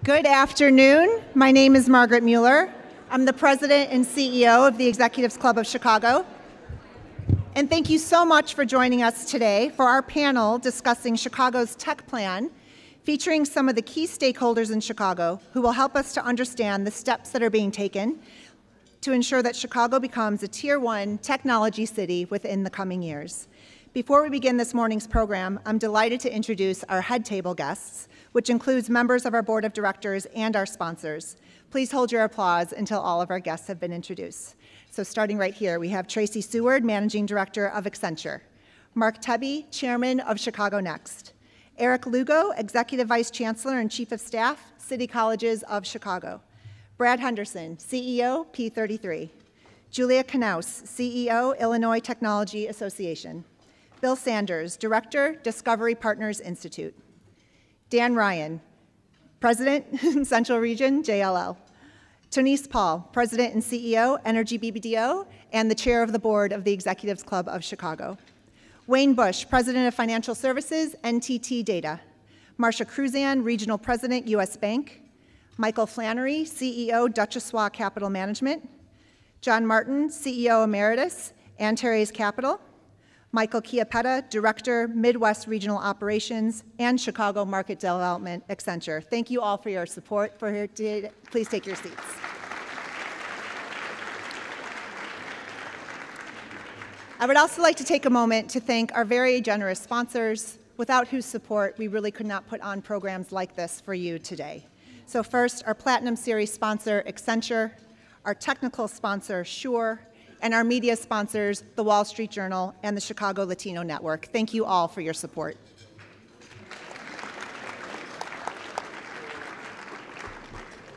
Good afternoon. My name is Margaret Mueller. I'm the president and CEO of the Executives Club of Chicago. And thank you so much for joining us today for our panel discussing Chicago's tech plan, featuring some of the key stakeholders in Chicago who will help us to understand the steps that are being taken to ensure that Chicago becomes a Tier 1 technology city within the coming years. Before we begin this morning's program, I'm delighted to introduce our head table guests, which includes members of our board of directors and our sponsors. Please hold your applause until all of our guests have been introduced. So starting right here, we have Tracy Seward, Managing Director of Accenture, Mark Tebbe, Chairman of Chicago Next, Eric Lugo, Executive Vice Chancellor and Chief of Staff, City Colleges of Chicago, Brad Henderson, CEO, P33, Julia Knaus, CEO, Illinois Technology Association, Bill Sanders, Director, Discovery Partners Institute, Dan Ryan, President, Central Region, JLL, Tonise Paul, President and CEO, Energy BBDO, and the Chair of the Board of the Executives Club of Chicago, Wayne Bush, President of Financial Services, NTT Data, Marcia Cruzan, Regional President, U.S. Bank, Michael Flannery, CEO, Duchossois Capital Management, John Martin, CEO Emeritus, Antares Capital, Michael Chiappetta, Director, Midwest Regional Operations, and Chicago Market Development, Accenture. Thank you all for your support. Please take your seats. I would also like to take a moment to thank our very generous sponsors, without whose support we really could not put on programs like this for you today. So first, our Platinum Series sponsor, Accenture, our technical sponsor, Shure, and our media sponsors, The Wall Street Journal and the Chicago Latino Network. Thank you all for your support.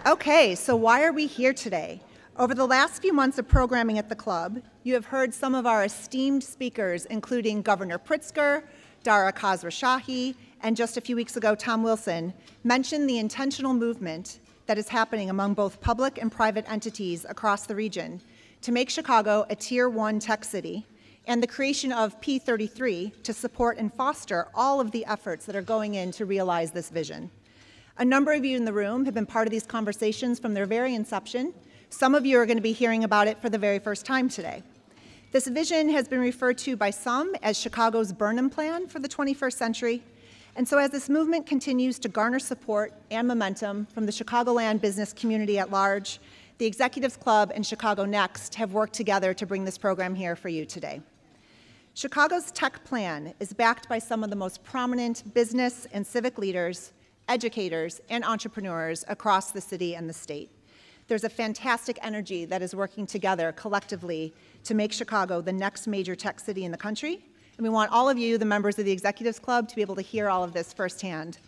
Okay, so why are we here today? Over the last few months of programming at the club, you have heard some of our esteemed speakers, including Governor Pritzker, Dara Khosrowshahi, and just a few weeks ago, Tom Wilson, mention the intentional movement that is happening among both public and private entities across the region to make Chicago a Tier 1 tech city, and the creation of P33 to support and foster all of the efforts that are going in to realize this vision. A number of you in the room have been part of these conversations from their very inception. Some of you are going to be hearing about it for the very first time today. This vision has been referred to by some as Chicago's Burnham Plan for the 21st century. And so as this movement continues to garner support and momentum from the Chicagoland business community at large, the Executives Club and Chicago Next have worked together to bring this program here for you today. Chicago's tech plan is backed by some of the most prominent business and civic leaders, educators, and entrepreneurs across the city and the state. There's a fantastic energy that is working together collectively to make Chicago the next major tech city in the country. And we want all of you, the members of the Executives Club, to be able to hear all of this firsthand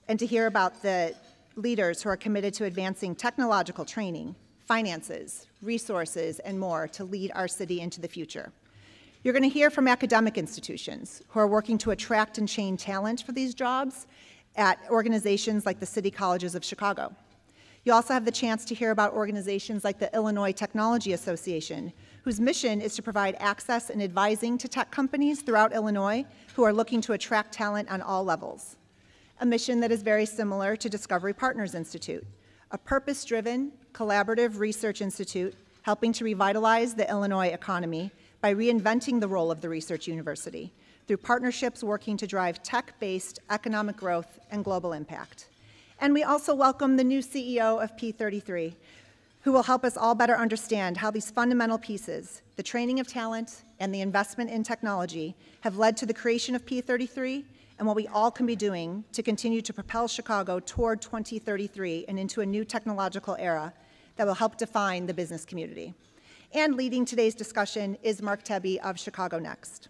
and to hear about the leaders who are committed to advancing technological training, finances, resources, and more to lead our city into the future. You're going to hear from academic institutions who are working to attract and train talent for these jobs at organizations like the City Colleges of Chicago. You also have the chance to hear about organizations like the Illinois Technology Association, whose mission is to provide access and advising to tech companies throughout Illinois who are looking to attract talent on all levels. A mission that is very similar to Discovery Partners Institute, a purpose-driven, collaborative research institute helping to revitalize the Illinois economy by reinventing the role of the research university through partnerships working to drive tech-based economic growth and global impact. And we also welcome the new CEO of P33, who will help us all better understand how these fundamental pieces, the training of talent and the investment in technology, have led to the creation of P33 and what we all can be doing to continue to propel Chicago toward 2033 and into a new technological era that will help define the business community. And leading today's discussion is Mark Tebbe of Chicago Next.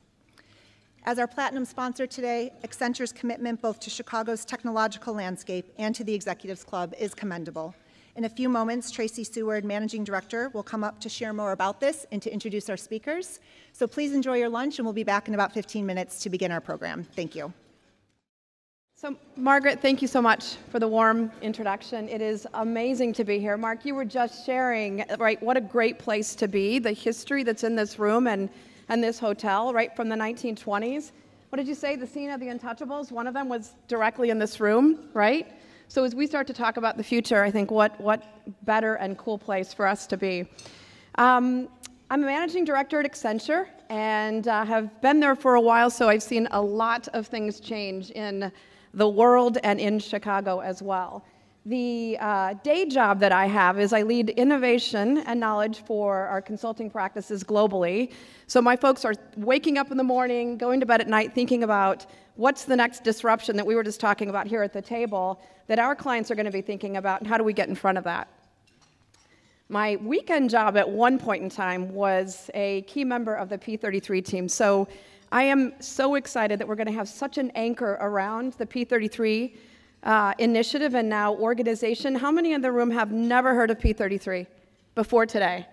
As our platinum sponsor today, Accenture's commitment both to Chicago's technological landscape and to the Executives Club is commendable. In a few moments, Tracy Seward, Managing Director, will come up to share more about this and to introduce our speakers. So please enjoy your lunch, and we'll be back in about 15 minutes to begin our program. Thank you. So, Margaret, thank you so much for the warm introduction. It is amazing to be here. Mark, you were just sharing, right, what a great place to be, the history that's in this room and this hotel, right, from the 1920s. What did you say, the scene of the Untouchables? One of them was directly in this room, right? So as we start to talk about the future, I think what better and cool place for us to be. I'm a managing director at Accenture and have been there for a while, so I've seen a lot of things change in the world and in Chicago as well. The day job that I have is I lead innovation and knowledge for our consulting practices globally. So my folks are waking up in the morning, going to bed at night, thinking about what's the next disruption that we were just talking about here at the table that our clients are going to be thinking about, and how do we get in front of that? My weekend job at one point in time was a key member of the P33 team. So I am so excited that we're going to have such an anchor around the P33 initiative and now organization. How many in the room have never heard of P33 before today?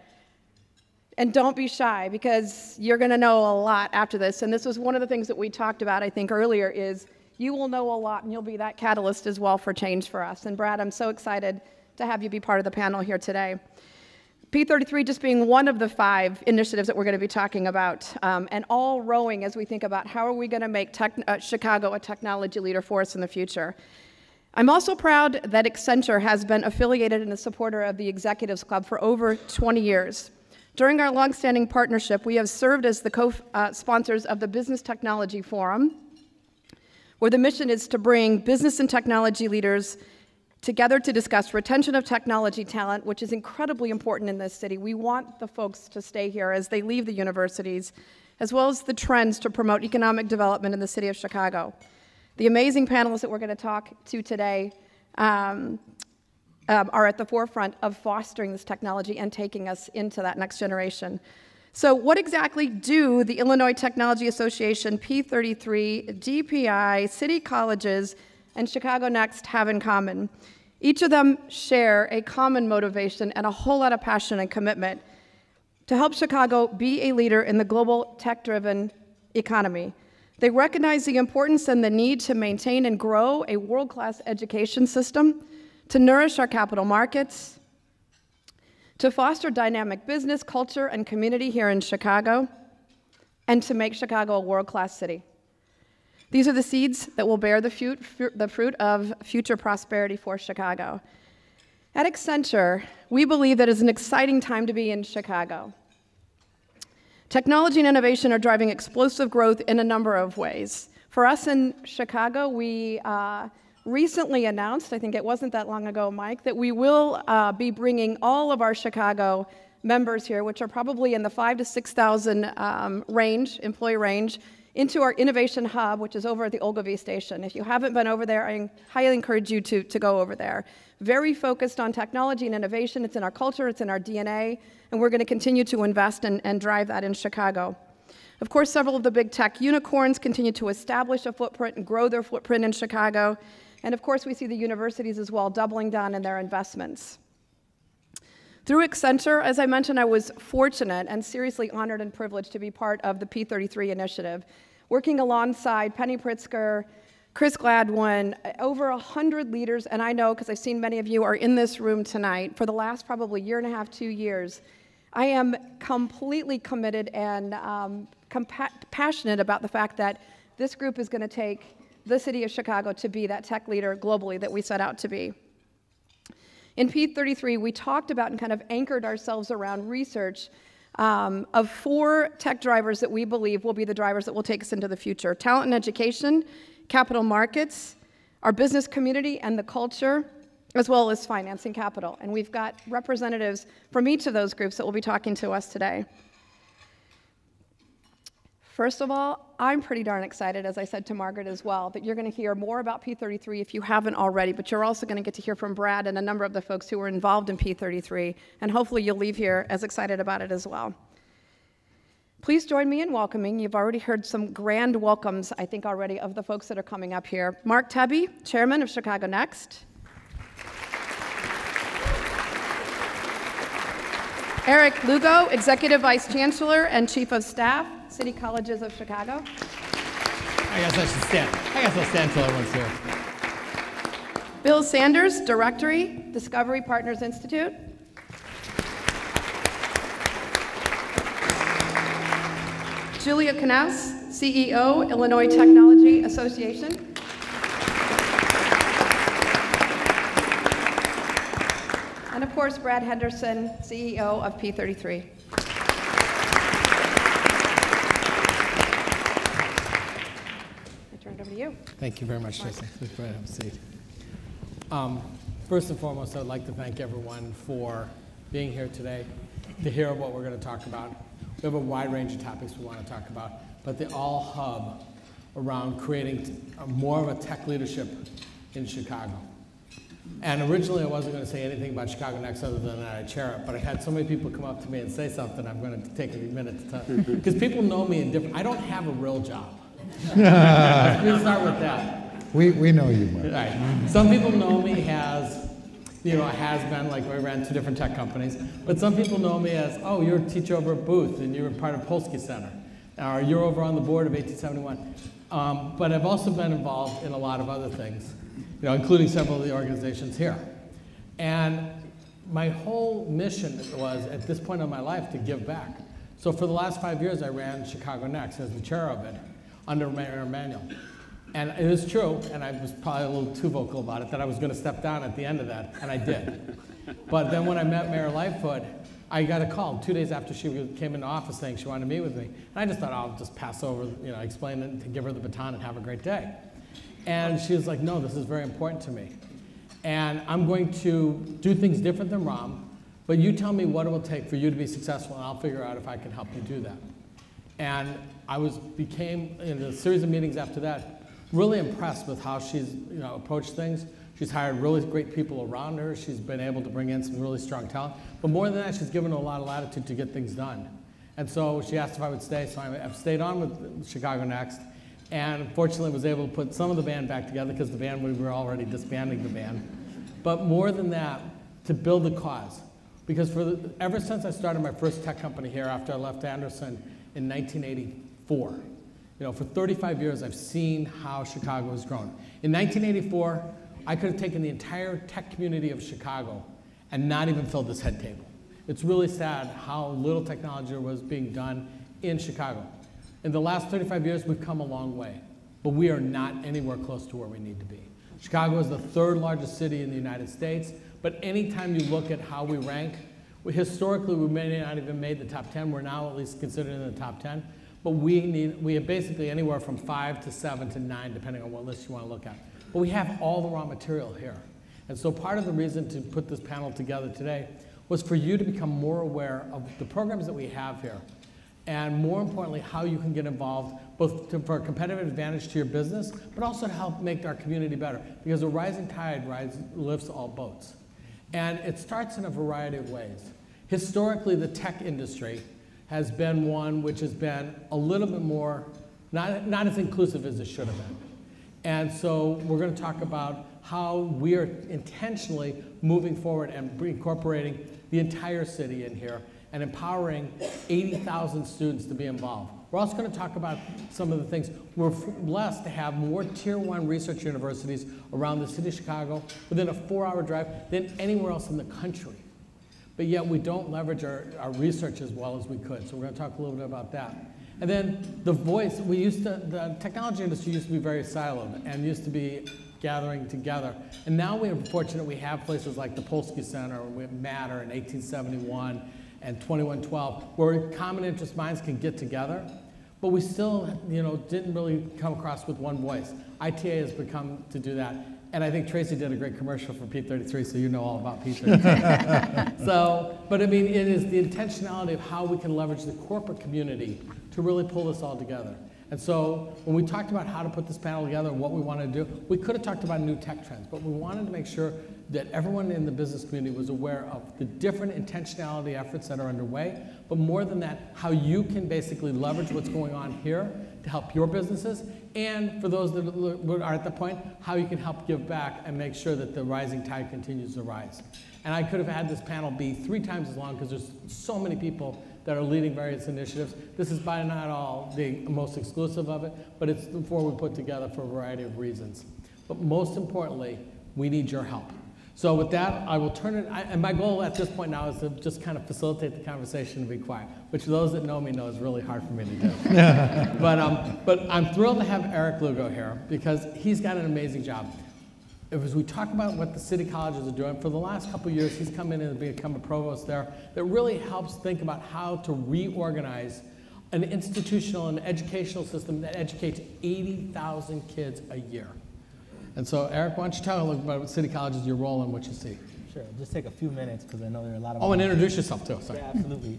And don't be shy, because you're going to know a lot after this. And this was one of the things that we talked about, I think, earlier, is you will know a lot, and you'll be that catalyst as well for change for us. And Brad, I'm so excited to have you be part of the panel here today. P33 just being one of the 5 initiatives that we're going to be talking about, and all rowing as we think about how are we going to make Chicago a technology leader for us in the future. I'm also proud that Accenture has been affiliated and a supporter of the Executives Club for over 20 years. During our longstanding partnership, we have served as the co-sponsors of the Business Technology Forum, where the mission is to bring business and technology leaders together to discuss retention of technology talent, which is incredibly important in this city. We want the folks to stay here as they leave the universities, as well as the trends to promote economic development in the city of Chicago. The amazing panelists that we're going to talk to today are at the forefront of fostering this technology and taking us into that next generation. So what exactly do the Illinois Technology Association, P33, DPI, city colleges, and Chicago Next have in common? Each of them share a common motivation and a whole lot of passion and commitment to help Chicago be a leader in the global tech-driven economy. They recognize the importance and the need to maintain and grow a world-class education system, to nourish our capital markets, to foster dynamic business, culture, and community here in Chicago, and to make Chicago a world-class city. These are the seeds that will bear the fruit of future prosperity for Chicago. At Accenture, we believe that it's an exciting time to be in Chicago. Technology and innovation are driving explosive growth in a number of ways. For us in Chicago, we recently announced, I think it wasn't that long ago, Mike, that we will be bringing all of our Chicago members here, which are probably in the 5,000 to 6,000 employee range, into our innovation hub, which is over at the Ogilvie station. If you haven't been over there, I highly encourage you to go over there. Very focused on technology and innovation. It's in our culture, it's in our DNA, and we're going to continue to invest and drive that in Chicago. Of course, several of the big tech unicorns continue to establish a footprint and grow their footprint in Chicago. And of course, we see the universities as well doubling down in their investments. Through Accenture, as I mentioned, I was fortunate and seriously honored and privileged to be part of the P33 initiative, working alongside Penny Pritzker, Chris Gladwin, over 100 leaders, and I know, because I've seen many of you are in this room tonight, for the last probably year and a half, 2 years, I am completely committed and passionate about the fact that this group is going to take the city of Chicago to be that tech leader globally that we set out to be. In P33, we talked about and kind of anchored ourselves around research of 4 tech drivers that we believe will be the drivers that will take us into the future: talent and education, capital markets, our business community and the culture, as well as finance and capital. And we've got representatives from each of those groups that will be talking to us today. First of all, I'm pretty darn excited, as I said to Margaret as well, that you're going to hear more about P33 if you haven't already, but you're also going to get to hear from Brad and a number of the folks who were involved in P33, and hopefully you'll leave here as excited about it as well. Please join me in welcoming, you've already heard some grand welcomes, I think already, of the folks that are coming up here. Mark Tebbe, Chairman of Chicago Next. Eric Lugo, Executive Vice Chancellor and Chief of Staff, City Colleges of Chicago. I guess I should stand. I guess I'll stand until everyone's here. Bill Sanders, Directory, Discovery Partners Institute. Julia Knaus, CEO, Illinois Technology Association. of course, Brad Henderson, CEO of P33. I turn it over to you. Thank you very much, Tracy. Please go ahead and have a seat. First and foremost, I'd like to thank everyone for being here today to hear what we're going to talk about. We have a wide range of topics we want to talk about, but they all hub around creating more of a tech leadership in Chicago. And originally I wasn't going to say anything about Chicago Next other than that I chair it, but I had so many people come up to me and say something, I'm going to take a minute to tell you. Because people know me in different, I don't have a real job. Let's start with that. We know you, Mark. Right. Some people know me as, has been, like I ran 2 different tech companies, but some people know me as, oh, you're a teacher over at Booth and you're part of Polsky Center, or you're over on the board of 1871. But I've also been involved in a lot of other things, including several of the organizations here. And my whole mission was, at this point in my life, to give back. So for the last 5 years, I ran Chicago Next as the chair of it, under Mayor Emanuel. And it is true, and I was probably a little too vocal about it, that I was going to step down at the end of that, and I did. But then when I met Mayor Lightfoot, I got a call 2 days after she came into office saying she wanted to meet with me. And I just thought, I'll just pass over, explain it, to give her the baton and have a great day. And she was like, no, this is very important to me. And I'm going to do things different than Ram, but you tell me what it will take for you to be successful, and I'll figure out if I can help you do that. And I became, in a series of meetings after that, really impressed with how she's approached things. She's hired really great people around her. She's been able to bring in some really strong talent. But more than that, she's given a lot of latitude to get things done. And so she asked if I would stay, so I've stayed on with Chicago Next. And fortunately was able to put some of the band back together, because the band, we were already disbanding the band. But more than that, to build the cause. Because ever since I started my first tech company here after I left Anderson in 1984, for 35 years, I've seen how Chicago has grown. In 1984, I could have taken the entire tech community of Chicago and not even filled this head table. It's really sad how little technology was being done in Chicago. In the last 35 years, we've come a long way, but we are not anywhere close to where we need to be. Chicago is the 3rd largest city in the United States, but anytime you look at how we rank, historically, we may not even made the top 10. We're now at least considered in the top 10. But we have basically anywhere from 5 to 7 to 9, depending on what list you want to look at. But we have all the raw material here. And so part of the reason to put this panel together today was for you to become more aware of the programs that we have here. And more importantly, how you can get involved, both for a competitive advantage to your business, but also to help make our community better. Because a rising tide lifts all boats. And it starts in a variety of ways. Historically, the tech industry has been one which has been a little bit more, not as inclusive as it should have been. And so we're going to talk about how we are intentionally moving forward and incorporating the entire city in here and empowering 80,000 students to be involved. We're also going to talk about some of the things. We're blessed to have more Tier 1 research universities around the city of Chicago within a 4-hour drive than anywhere else in the country. But yet we don't leverage our research as well as we could. So we're going to talk a little bit about that. And then the voice, the technology industry used to be very siloed and used to be gathering together. And now we are fortunate we have places like the Polsky Center, we have Matter in 1871 and 2112, where common interest minds can get together. But we still didn't really come across with one voice. ITA has become to do that. And I think Tracy did a great commercial for P33, so you know all about P33. But I mean, it is the intentionality of how we can leverage the corporate community to really pull this all together. And so when we talked about how to put this panel together and what we wanted to do, we could have talked about new tech trends, but we wanted to make sure that everyone in the business community was aware of the different intentionality efforts that are underway, but more than that, how you can basically leverage what's going on here to help your businesses, and for those that are at the point, how you can help give back and make sure that the rising tide continues to rise. And I could have had this panel be 3 times as long because there's so many people that are leading various initiatives. This is by not all the most exclusive of it, but it's the 4 we put together for a variety of reasons. But most importantly, we need your help. So with that, I will turn it, and my goal at this point now is to just kind of facilitate the conversation and be quiet, which those that know me know is really hard for me to do. But I'm thrilled to have Eric Lugo here because he's got an amazing job. as we talk about what the city colleges are doing, for the last couple of years, he's come in and become a provost there that really helps think about how to reorganize an institutional and educational system that educates 80,000 kids a year. And so, Eric, why don't you tell a little about what city colleges, your role and what you see? Sure, just take a few minutes because I know there are a lot of... Oh, and introduce yourself too, sorry. Yeah, absolutely.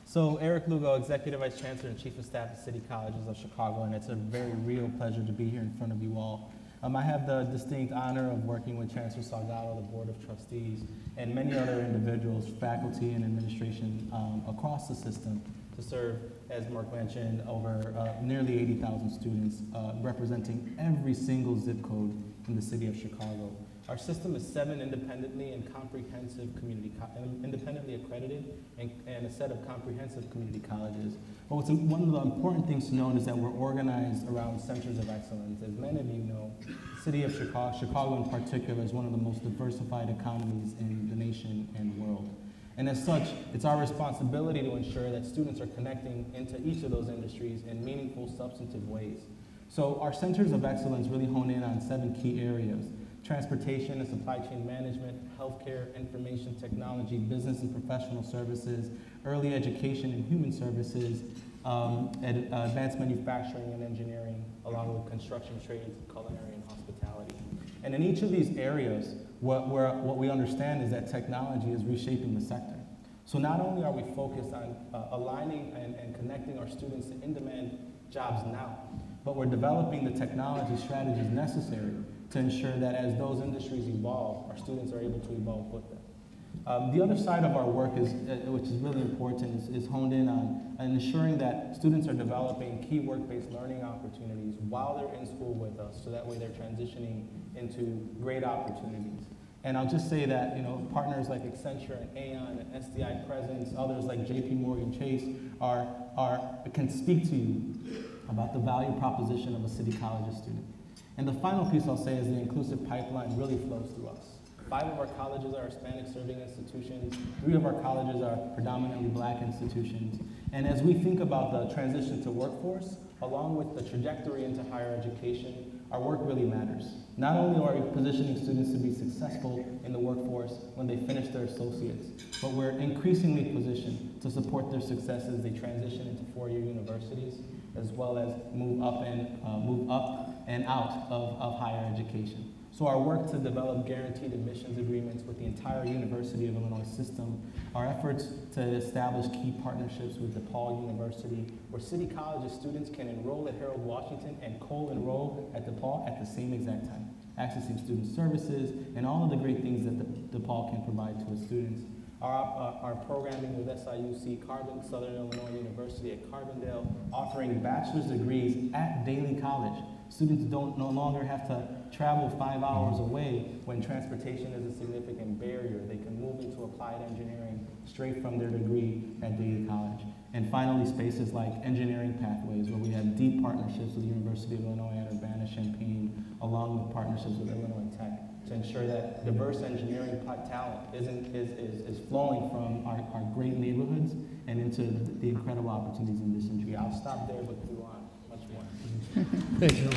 So Eric Lugo, Executive Vice Chancellor and Chief of Staff at City Colleges of Chicago, and it's a very real pleasure to be here in front of you all. I have the distinct honor of working with Chancellor Salgado, the Board of Trustees, and many other individuals, faculty and administration across the system to serve, as Mark mentioned, over nearly 80,000 students, representing every single zip code in the city of Chicago. Our system is 7 independently and comprehensive independently accredited and a set of comprehensive community colleges. But one of the important things to note is that we're organized around centers of excellence. As many of you know, the city of Chicago in particular, is one of the most diversified economies in the nation and world. And as such, it's our responsibility to ensure that students are connecting into each of those industries in meaningful, substantive ways. So our centers of excellence really hone in on 7 key areas: transportation and supply chain management, healthcare, information technology, business and professional services, early education and human services, advanced manufacturing and engineering, along with construction trades, culinary, and hospitality. And in each of these areas, what we understand is that technology is reshaping the sector. So not only are we focused on aligning and connecting our students to in-demand jobs now, but we're developing the technology strategies necessary to ensure that as those industries evolve, our students are able to evolve with them. The other side of our work, which is really important, is honed in on ensuring that students are developing key work-based learning opportunities while they're in school with us, so that way they're transitioning into great opportunities. And I'll just say that, you know, partners like Accenture and Aon and SDI Presence, others like JP Morgan Chase can speak to you about the value proposition of a City Colleges student. And the final piece I'll say is the inclusive pipeline really flows through us. 5 of our colleges are Hispanic-serving institutions. 3 of our colleges are predominantly Black institutions. And as we think about the transition to workforce, along with the trajectory into higher education, our work really matters. Not only are we positioning students to be successful in the workforce when they finish their associates, but we're increasingly positioned to support their success as they transition into 4-year universities, as well as move up and out of higher education. So our work to develop guaranteed admissions agreements with the entire University of Illinois system, our efforts to establish key partnerships with DePaul University, where City Colleges students can enroll at Harold Washington and co-enroll at DePaul at the same exact time, accessing student services and all of the great things that DePaul can provide to its students. Our programming with SIUC Southern Illinois University at Carbondale, offering bachelor's degrees at Daly College. Students no longer have to travel 5 hours away when transportation is a significant barrier. They can move into applied engineering straight from their degree at Daly College. And finally, spaces like engineering pathways, where we have deep partnerships with the University of Illinois at Urbana-Champaign, along with partnerships with Illinois Tech, to ensure that diverse engineering talent is flowing from our great neighborhoods and into the incredible opportunities in this industry. I'll stop there, but go on much more. Thank you.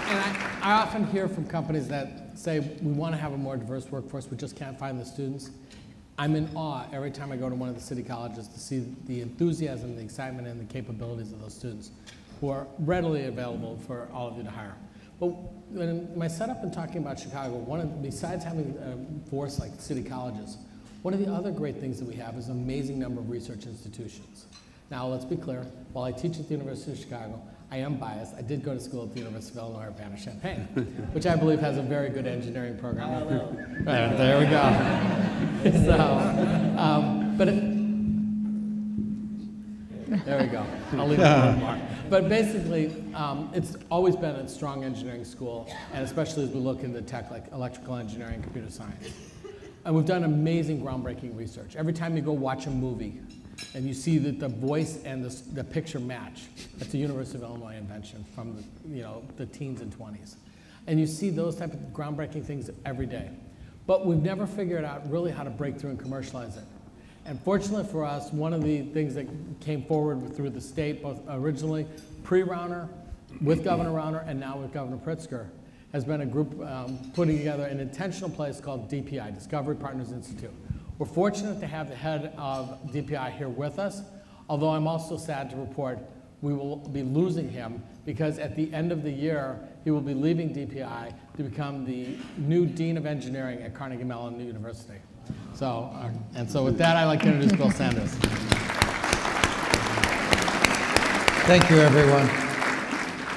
And I often hear from companies that say, we want to have a more diverse workforce, we just can't find the students. I'm in awe every time I go to one of the city colleges to see the enthusiasm, the excitement, and the capabilities of those students who are readily available for all of you to hire. But in my setup in talking about Chicago, besides having a force like city colleges, one of the other great things that we have is an amazing number of research institutions. Now, let's be clear, while I teach at the University of Chicago, I am biased. I did go to school at the University of Illinois Urbana-Champaign, which I believe has a very good engineering program. Right, there we go. There we go. I'll leave it at Mark. But basically, it's always been a strong engineering school, and especially as we look into tech like electrical engineering, computer science. And we've done amazing groundbreaking research. Every time you go watch a movie and you see that the voice and the picture match, that's a University of Illinois invention from the teens and 20s. And you see those type of groundbreaking things every day. But we've never figured out really how to break through and commercialize it. And fortunately for us, one of the things that came forward through the state, both originally pre-Rauner with Governor Rauner and now with Governor Pritzker, has been a group putting together an intentional place called DPI, Discovery Partners Institute. We're fortunate to have the head of DPI here with us, although I'm also sad to report we will be losing him because at the end of the year, he will be leaving DPI to become the new Dean of Engineering at Carnegie Mellon University. So with that, I'd like to introduce Bill Sanders. Thank you, everyone.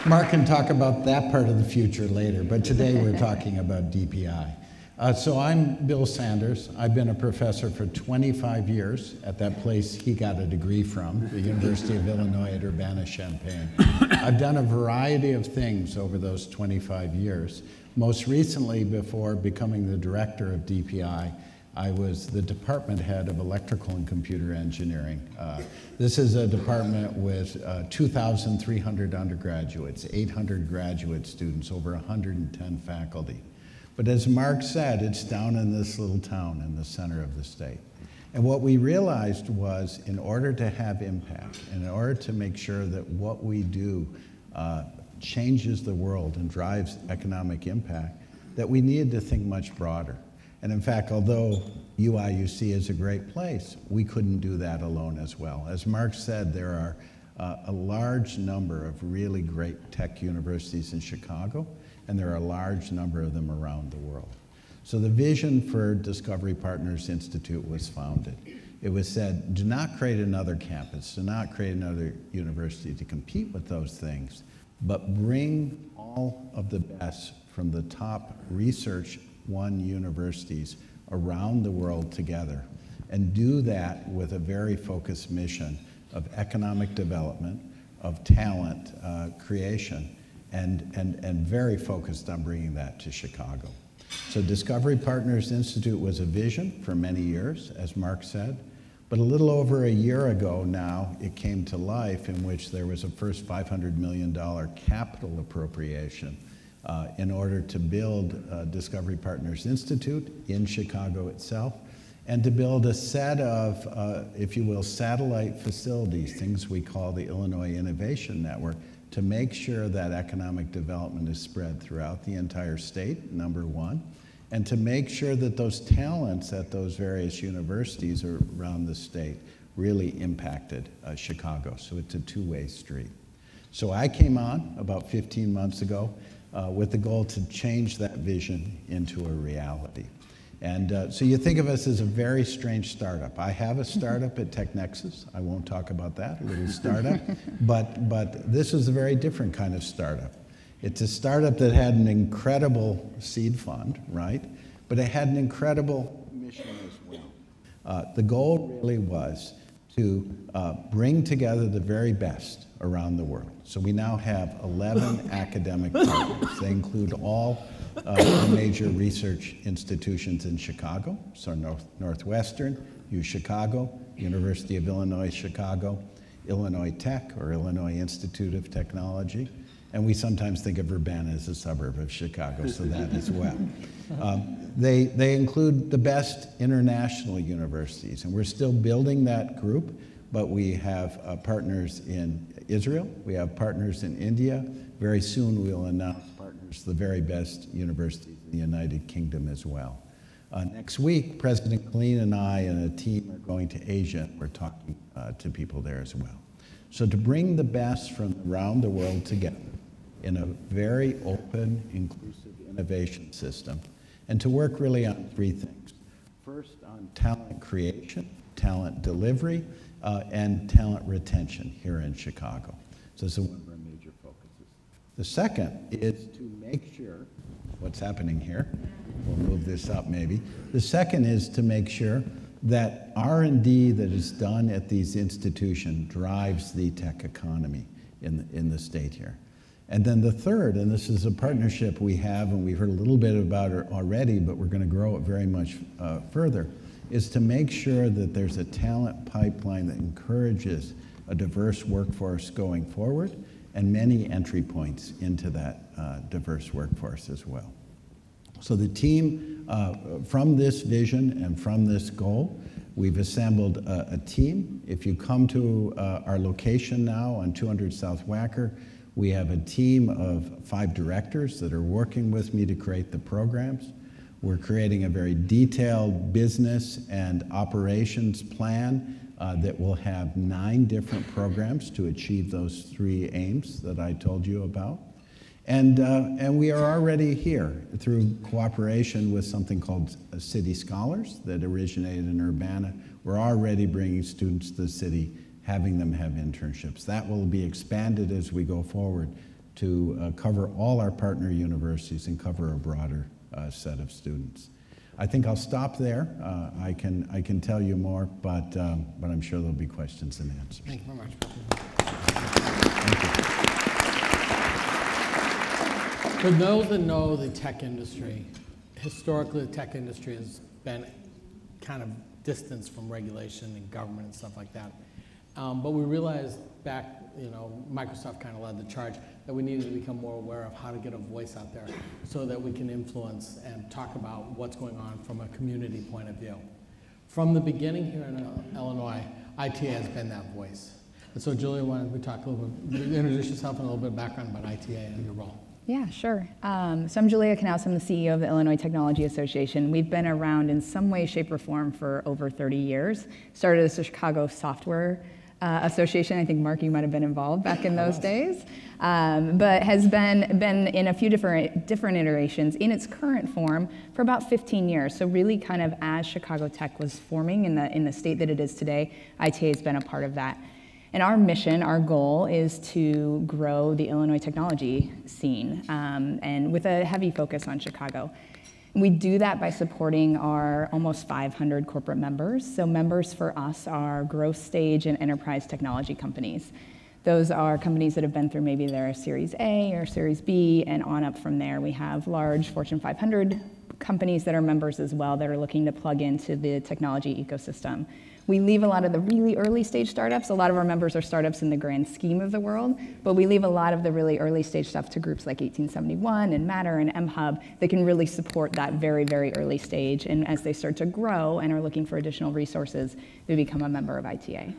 Mark can talk about that part of the future later, but today we're talking about DPI. So I'm Bill Sanders. I've been a professor for 25 years at that place he got a degree from, the University of Illinois at Urbana-Champaign. I've done a variety of things over those 25 years. Most recently, before becoming the director of DPI, I was the department head of electrical and computer engineering. This is a department with 2,300 undergraduates, 800 graduate students, over 110 faculty. But as Mark said, it's down in this little town in the center of the state. And what we realized was in order to have impact, in order to make sure that what we do changes the world and drives economic impact, that we needed to think much broader. And in fact, although UIUC is a great place, we couldn't do that alone as well. As Mark said, there are a large number of really great tech universities in Chicago, and there are a large number of them around the world. So the vision for Discovery Partners Institute was founded. It was said, do not create another campus, do not create another university to compete with those things, but bring all of the best from the top research universities around the world together, and do that with a very focused mission of economic development, of talent creation, and very focused on bringing that to Chicago. So Discovery Partners Institute was a vision for many years, as Mark said, but a little over a year ago now, it came to life in which there was a first $500 million capital appropriation in order to build Discovery Partners Institute in Chicago itself, and to build a set of, if you will, satellite facilities, things we call the Illinois Innovation Network, to make sure that economic development is spread throughout the entire state, number one, and to make sure that those talents at those various universities around the state really impacted Chicago. So it's a two-way street. So I came on about 15 months ago with the goal to change that vision into a reality. And so you think of us as a very strange startup. I have a startup at TechNexus. I won't talk about that, a little startup. but this is a very different kind of startup. It's a startup that had an incredible seed fund, right? But it had an incredible mission as well. The goal really was to bring together the very best around the world. So we now have 11 academic partners. They include all the major research institutions in Chicago, so Northwestern, UChicago, University of Illinois Chicago, Illinois Tech, or Illinois Institute of Technology, and we sometimes think of Urbana as a suburb of Chicago, so that as well. They include the best international universities, and we're still building that group, but we have partners in Israel, we have partners in India. Very soon we'll announce partners, the very best universities in the United Kingdom as well. Next week, President Colleen and I and a team are going to Asia. We're talking to people there as well. So to bring the best from around the world together in a very open, inclusive innovation system, and to work really on three things. First, on talent creation, talent delivery, and talent retention here in Chicago. So this is one of our major focuses. The second is to make sure, what's happening here, we'll move this up maybe. The second is to make sure that R&D that is done at these institutions drives the tech economy in the state here. And then the third, and this is a partnership we have, and we've heard a little bit about it already, but we're going to grow it very much further, is to make sure that there's a talent pipeline that encourages a diverse workforce going forward and many entry points into that diverse workforce as well. So the team, from this vision and from this goal, we've assembled a team. If you come to our location now on 200 South Wacker, We have a team of 5 directors that are working with me to create the programs. We're creating a very detailed business and operations plan that will have 9 different programs to achieve those 3 aims that I told you about. And we are already here through cooperation with something called City Scholars that originated in Urbana. We're already bringing students to the city, having them have internships. That will be expanded as we go forward to cover all our partner universities and cover a broader set of students. I think I'll stop there. I can tell you more, but I'm sure there'll be questions and answers. Thank you very much. Thank you. For those that know the tech industry, historically the tech industry has been kind of distanced from regulation and government and stuff like that. But we realized back, Microsoft kind of led the charge that we needed to become more aware of how to get a voice out there so that we can influence and talk about what's going on from a community point of view. From the beginning here in Illinois, ITA has been that voice. And so Julia, why don't we talk a little bit, introduce yourself and a little bit of background about ITA and your role. Yeah, sure. So I'm Julia Knaus. I'm the CEO of the Illinois Technology Association. We've been around in some way, shape, or form for over 30 years. Started as the Chicago Software Association. I think, Mark, you might have been involved back in those days. But has been in a few different iterations in its current form for about 15 years. So really kind of as Chicago Tech was forming in the state that it is today, ITA has been a part of that. And our mission, our goal, is to grow the Illinois technology scene, and with a heavy focus on Chicago. We do that by supporting our almost 500 corporate members. So members for us are growth stage and enterprise technology companies. Those are companies that have been through maybe their Series A or Series B and on up from there. We have large Fortune 500 companies that are members as well that are looking to plug into the technology ecosystem. We leave a lot of the really early stage startups. A lot of our members are startups in the grand scheme of the world, but we leave a lot of the really early stage stuff to groups like 1871 and Matter and MHub that can really support that very, very early stage. And as they start to grow and are looking for additional resources, they become a member of ITA.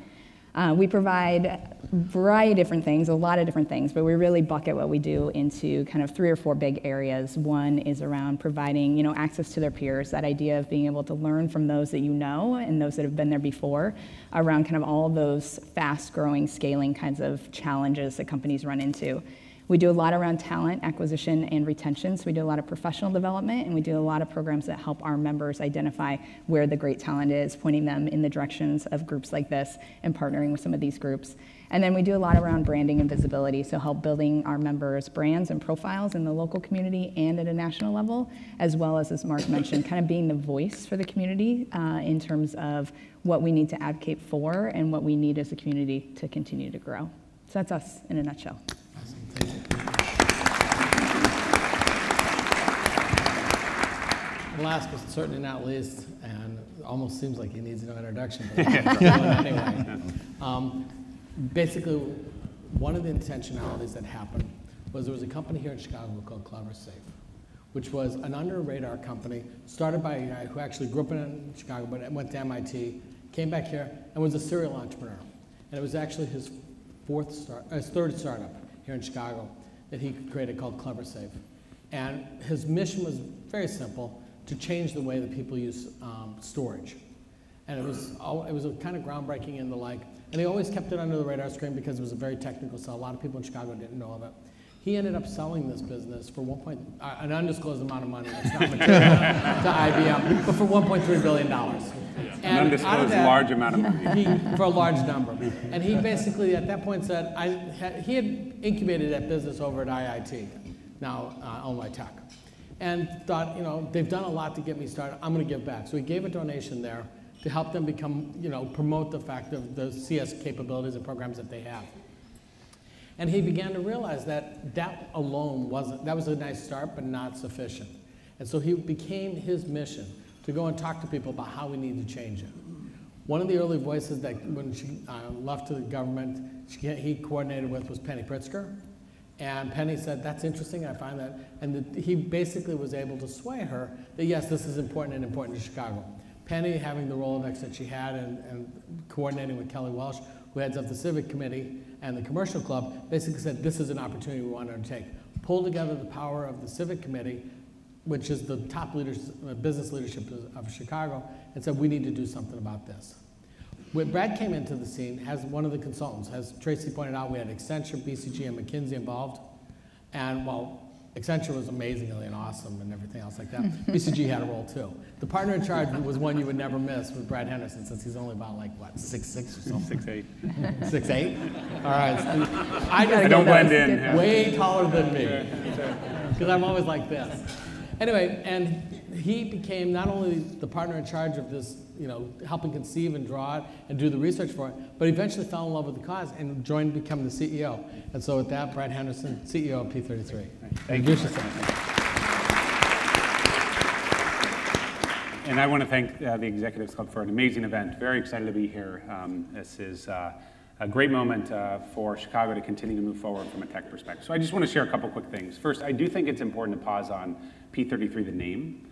We provide a variety of different things, a lot of different things, but we really bucket what we do into kind of 3 or 4 big areas. One is around providing, access to their peers, that idea of being able to learn from those that you know and those that have been there before, around kind of all those fast-growing, scaling kinds of challenges that companies run into. We do a lot around talent acquisition and retention, so we do a lot of professional development, and we do a lot of programs that help our members identify where the great talent is, pointing them in the directions of groups like this and partnering with some of these groups. And then we do a lot around branding and visibility, so help building our members' brands and profiles in the local community and at a national level, as well as Mark mentioned, kind of being the voice for the community in terms of what we need to advocate for and what we need as a community to continue to grow. So that's us in a nutshell. Last but certainly not least, and it almost seems like he needs no introduction, but anyway. Basically, one of the intentionalities that happened was there was a company here in Chicago called CleverSafe, which was an under-radar company started by a guy who actually grew up in Chicago but went to MIT, came back here, and was a serial entrepreneur. And it was actually his third startup here in Chicago that he created called CleverSafe. And his mission was very simple, to change the way that people use storage. And it was kind of groundbreaking in the like, and he always kept it under the radar screen because it was a very technical sell. A lot of people in Chicago didn't know of it. He ended up selling this business for an undisclosed amount of money. It's not material to IBM, but for $1.3 billion. And an undisclosed large amount of money. For a large number. And he basically, at that point, said, he had incubated that business over at IIT, now Illinois Tech, and thought, they've done a lot to get me started. I'm going to give back. So he gave a donation there to help them become, promote the fact of the CS capabilities and programs that they have. And he began to realize that alone that was a nice start, but not sufficient. And so he became his mission to go and talk to people about how we need to change it. One of the early voices that when she left to the government, he coordinated with was Penny Pritzker. And Penny said, that's interesting, I find that. And he basically was able to sway her that yes, this is important and important to Chicago. Penny having the Rolodex that she had and coordinating with Kelly Welsh, who heads up the Civic Committee, and the commercial club basically said this is an opportunity we want to undertake. Pull together the power of the civic committee, which is the top business leadership of Chicago, and said we need to do something about this. When Brad came into the scene, as one of the consultants, as Tracy pointed out, we had Accenture, BCG, and McKinsey involved. And while Accenture was amazingly and awesome and everything else like that, BCG had a role too. The partner in charge was one you would never miss with Brad Henderson, since he's only about like, what, 6'6" or something? 6'8". 6'8"? All right. I don't blend in. Way taller than me, because I'm always like this. Anyway, and he became not only the partner in charge of this, helping conceive and draw it and do the research for it, but eventually fell in love with the cause and joined to become the CEO. And so with that, Brad Henderson, CEO of P33. Thank you. And I want to thank the Executives Club for an amazing event. Very excited to be here. This is a great moment for Chicago to continue to move forward from a tech perspective. So I just want to share a couple quick things. First, I do think it's important to pause on P33, the name,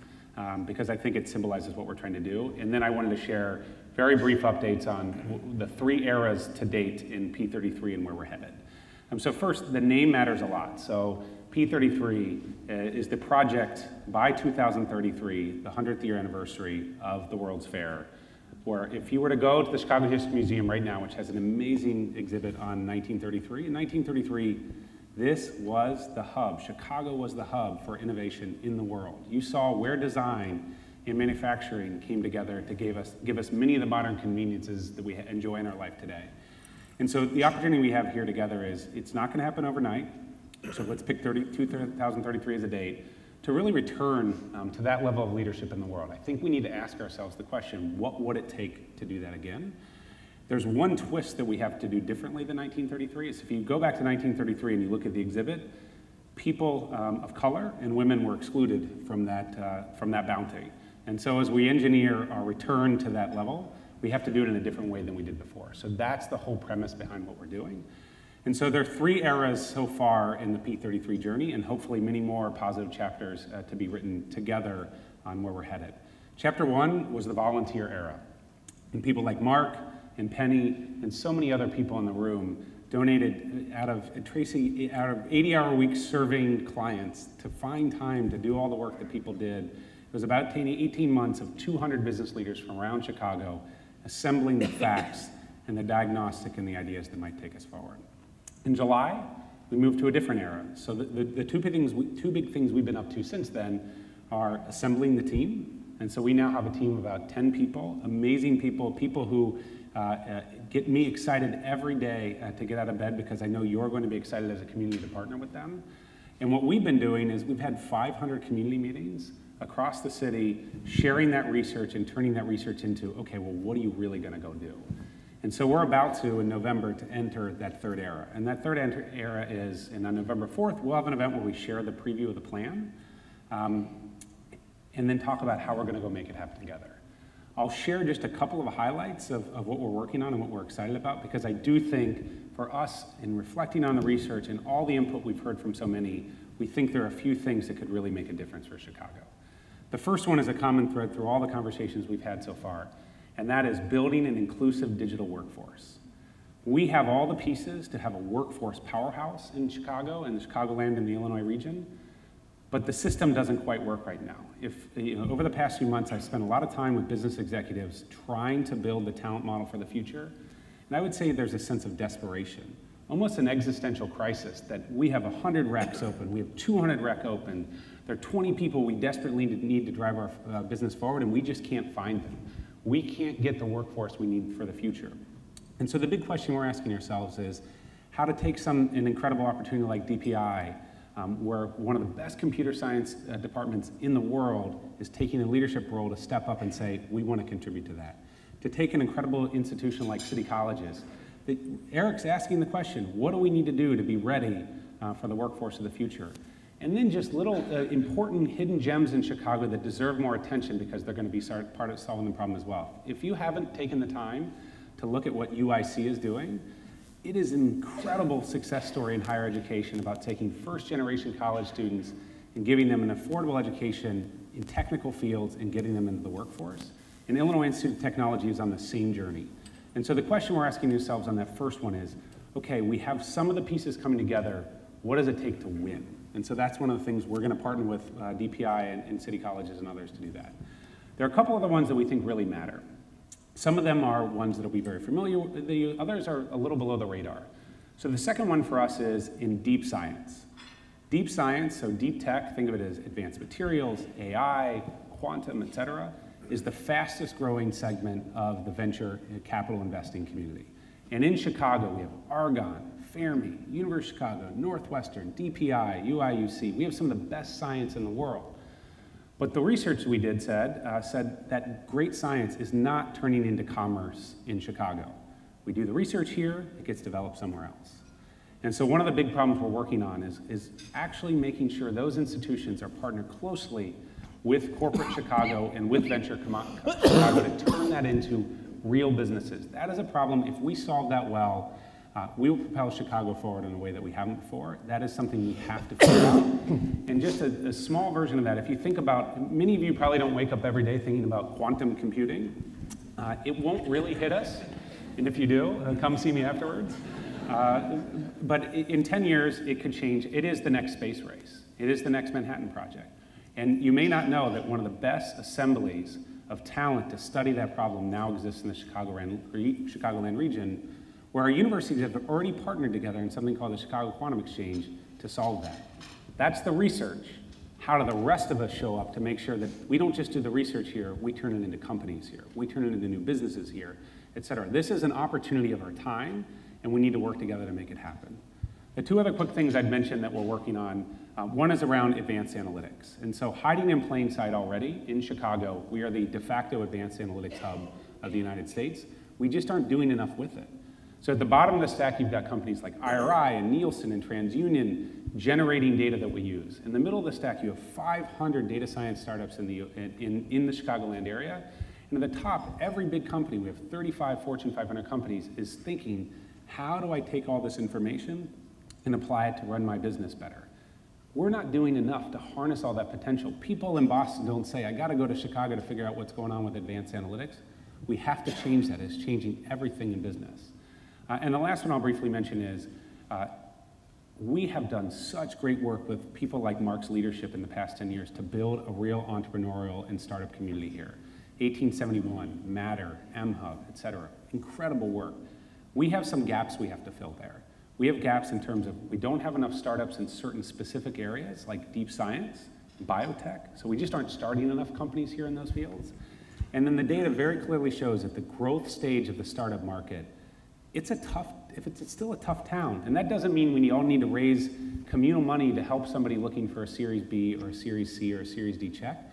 because I think it symbolizes what we're trying to do. And then I wanted to share very brief updates on the 3 eras to date in P33 and where we're headed. So first, the name matters a lot. So P33 is the project by 2033, the 100th year anniversary of the World's Fair, where if you were to go to the Chicago History Museum right now, which has an amazing exhibit on 1933, in 1933, this was the hub. Chicago was the hub for innovation in the world. You saw where design and manufacturing came together to give us many of the modern conveniences that we enjoy in our life today. And so the opportunity we have here together is, it's not going to happen overnight. So let's pick 2033 as a date to really return to that level of leadership in the world. I think we need to ask ourselves the question, what would it take to do that again? There's one twist that we have to do differently than 1933. Is if you go back to 1933 and you look at the exhibit, people of color and women were excluded from that bounty. And so as we engineer our return to that level, we have to do it in a different way than we did before. So that's the whole premise behind what we're doing. And so there are 3 eras so far in the P33 journey, and hopefully many more positive chapters to be written together on where we're headed. Chapter 1 was the volunteer era. And people like Mark and Penny and so many other people in the room donated out of 80-hour-a-week serving clients to find time to do all the work that people did. It was about 18 months of 200 business leaders from around Chicago assembling the facts and the diagnostic and the ideas that might take us forward. In July, we moved to a different era. So the two big things we've been up to since then are assembling the team. And so we now have a team of about 10 people, amazing people, people who get me excited every day to get out of bed, because I know you're going to be excited as a community to partner with them. And what we've been doing is we've had 500 community meetings across the city, sharing that research and turning that research into, okay, well, what are you really going to go do? And so we're about to, in November, to enter that 3rd era. And that 3rd era is, and on November 4th, we'll have an event where we share the preview of the plan, and then talk about how we're going to go make it happen together. I'll share just a couple of highlights of what we're working on and what we're excited about, because I do think for us, in reflecting on the research and all the input we've heard from so many, we think there are a few things that could really make a difference for Chicago. The first one is a common thread through all the conversations we've had so far, and that is building an inclusive digital workforce. We have all the pieces to have a workforce powerhouse in Chicago and the Chicagoland and the Illinois region, but the system doesn't quite work right now. Over the past few months, I've spent a lot of time with business executives trying to build the talent model for the future, and I would say there's a sense of desperation, almost an existential crisis, that we have 100 recs open, we have 200 rec open, there are 20 people we desperately need to drive our business forward, and we just can't find them. We can't get the workforce we need for the future. And so the big question we're asking ourselves is how to take an incredible opportunity like DPI, where one of the best computer science departments in the world is taking a leadership role to step up and say, we want to contribute to that. To take an incredible institution like City Colleges. Eric's asking the question, what do we need to do to be ready for the workforce of the future? And then just little important hidden gems in Chicago that deserve more attention because they're going to be part of solving the problem as well. If you haven't taken the time to look at what UIC is doing, it is an incredible success story in higher education about taking first-generation college students and giving them an affordable education in technical fields and getting them into the workforce. And Illinois Institute of Technology is on the same journey. And so the question we're asking ourselves on that first one is, okay, we have some of the pieces coming together. What does it take to win? And so that's one of the things we're going to partner with DPI and city colleges and others to do that. There are a couple of the ones that we think really matter. Some of them are ones that will be very familiar with. The others are a little below the radar. So the second one for us is in deep science. Deep science, so deep tech, think of it as advanced materials, AI, quantum, et cetera, is the fastest growing segment of the venture capital investing community. And in Chicago, we have Argonne, Fermi, University of Chicago, Northwestern, DPI, UIUC. We have some of the best science in the world. But the research we did said that great science is not turning into commerce in Chicago. We do the research here, it gets developed somewhere else. And so one of the big problems we're working on is actually making sure those institutions are partnered closely with corporate Chicago and with venture Chicago to turn that into real businesses. That is a problem. If we solve that well, we will propel Chicago forward in a way that we haven't before. That is something we have to figure out. And just a small version of that, if you think about, many of you probably don't wake up every day thinking about quantum computing. It won't really hit us. And if you do, come see me afterwards. But in 10 years, it could change. It is the next space race. It is the next Manhattan Project. And you may not know that one of the best assemblies of talent to study that problem now exists in the Chicagoland region, where our universities have already partnered together in something called the Chicago Quantum Exchange to solve that. That's the research. How do the rest of us show up to make sure that we don't just do the research here, we turn it into companies here, we turn it into new businesses here, et cetera. This is an opportunity of our time, and we need to work together to make it happen. The two other quick things I'd mention that we're working on, one is around advanced analytics. And so hiding in plain sight already in Chicago, we are the de facto advanced analytics hub of the United States. We just aren't doing enough with it. So at the bottom of the stack, you've got companies like IRI and Nielsen and TransUnion generating data that we use. In the middle of the stack, you have 500 data science startups in the Chicagoland area. And at the top, every big company, we have 35 Fortune 500 companies, is thinking, how do I take all this information and apply it to run my business better? We're not doing enough to harness all that potential. People in Boston don't say, I got to go to Chicago to figure out what's going on with advanced analytics. We have to change that. It's changing everything in business. And the last one I'll briefly mention is, we have done such great work with people like Mark's leadership in the past 10 years to build a real entrepreneurial and startup community here. 1871, Matter, M-Hub, et cetera. Incredible work. We have some gaps we have to fill there. We have gaps in terms of we don't have enough startups in certain specific areas like deep science, biotech, so we just aren't starting enough companies here in those fields. And then the data very clearly shows that the growth stage of the startup market, it's still a tough town. And that doesn't mean we all need to raise communal money to help somebody looking for a Series B or a Series C or a Series D check.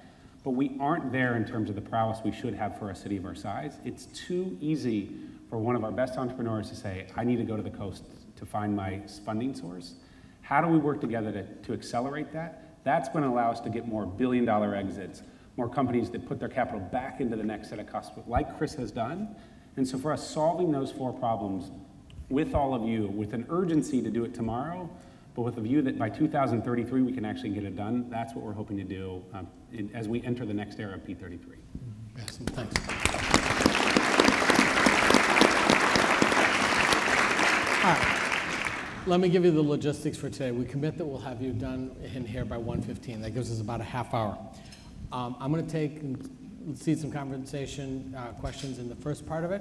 But we aren't there in terms of the prowess we should have for a city of our size. It's too easy for one of our best entrepreneurs to say, I need to go to the coast to find my funding source. How do we work together to accelerate that? That's going to allow us to get more billion-dollar exits, more companies that put their capital back into the next set of customers, like Chris has done. And so for us, solving those four problems with all of you, with an urgency to do it tomorrow, but with a view that by 2033 we can actually get it done, that's what we're hoping to do as we enter the next era of P33. Excellent, thanks. All right. Let me give you the logistics for today. We commit that we'll have you done in here by 1:15. That gives us about a half hour. I'm going to take and see some conversation questions in the first part of it.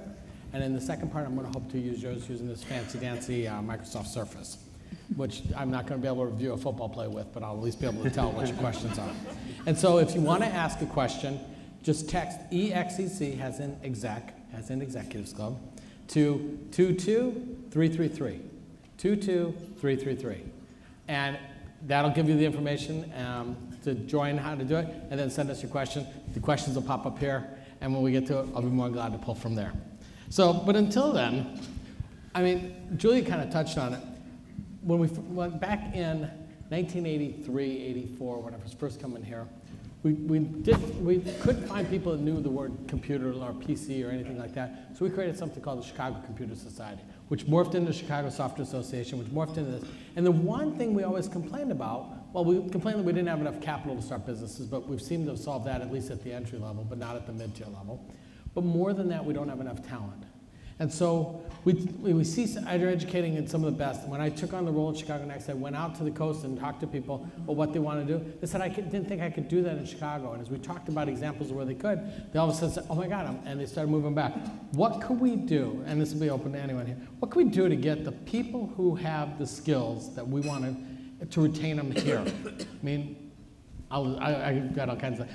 And in the second part, I'm going to hope to use yours using this fancy-dancy Microsoft Surface, which I'm not going to be able to review a football play with, but I'll at least be able to tell what your questions are. And so if you want to ask a question, just text EXEC, as in Executives Club, to 22333. 22333. And that'll give you the information to join how to do it, and then send us your question. The questions will pop up here, and when we get to it, I'll be more glad to pull from there. So, but until then, I mean, Julia kind of touched on it. When we went back in 1983, 84, when I was first coming here, we couldn't find people that knew the word computer or PC or anything like that. So we created something called the Chicago Computer Society, which morphed into the Chicago Software Association, which morphed into this. And the one thing we always complained about, well, we complained that we didn't have enough capital to start businesses, but we've seemed to have solved that at least at the entry level, but not at the mid-tier level. But more than that, we don't have enough talent. And so we see higher educating in some of the best. When I took on the role in Chicago Next, I went out to the coast and talked to people about what they want to do. They said, didn't think I could do that in Chicago. And as we talked about examples of where they could, they all of a sudden said, oh my God, and they started moving back. What could we do, and this will be open to anyone here, what could we do to get the people who have the skills that we want to retain them here? I mean, I've got all kinds of,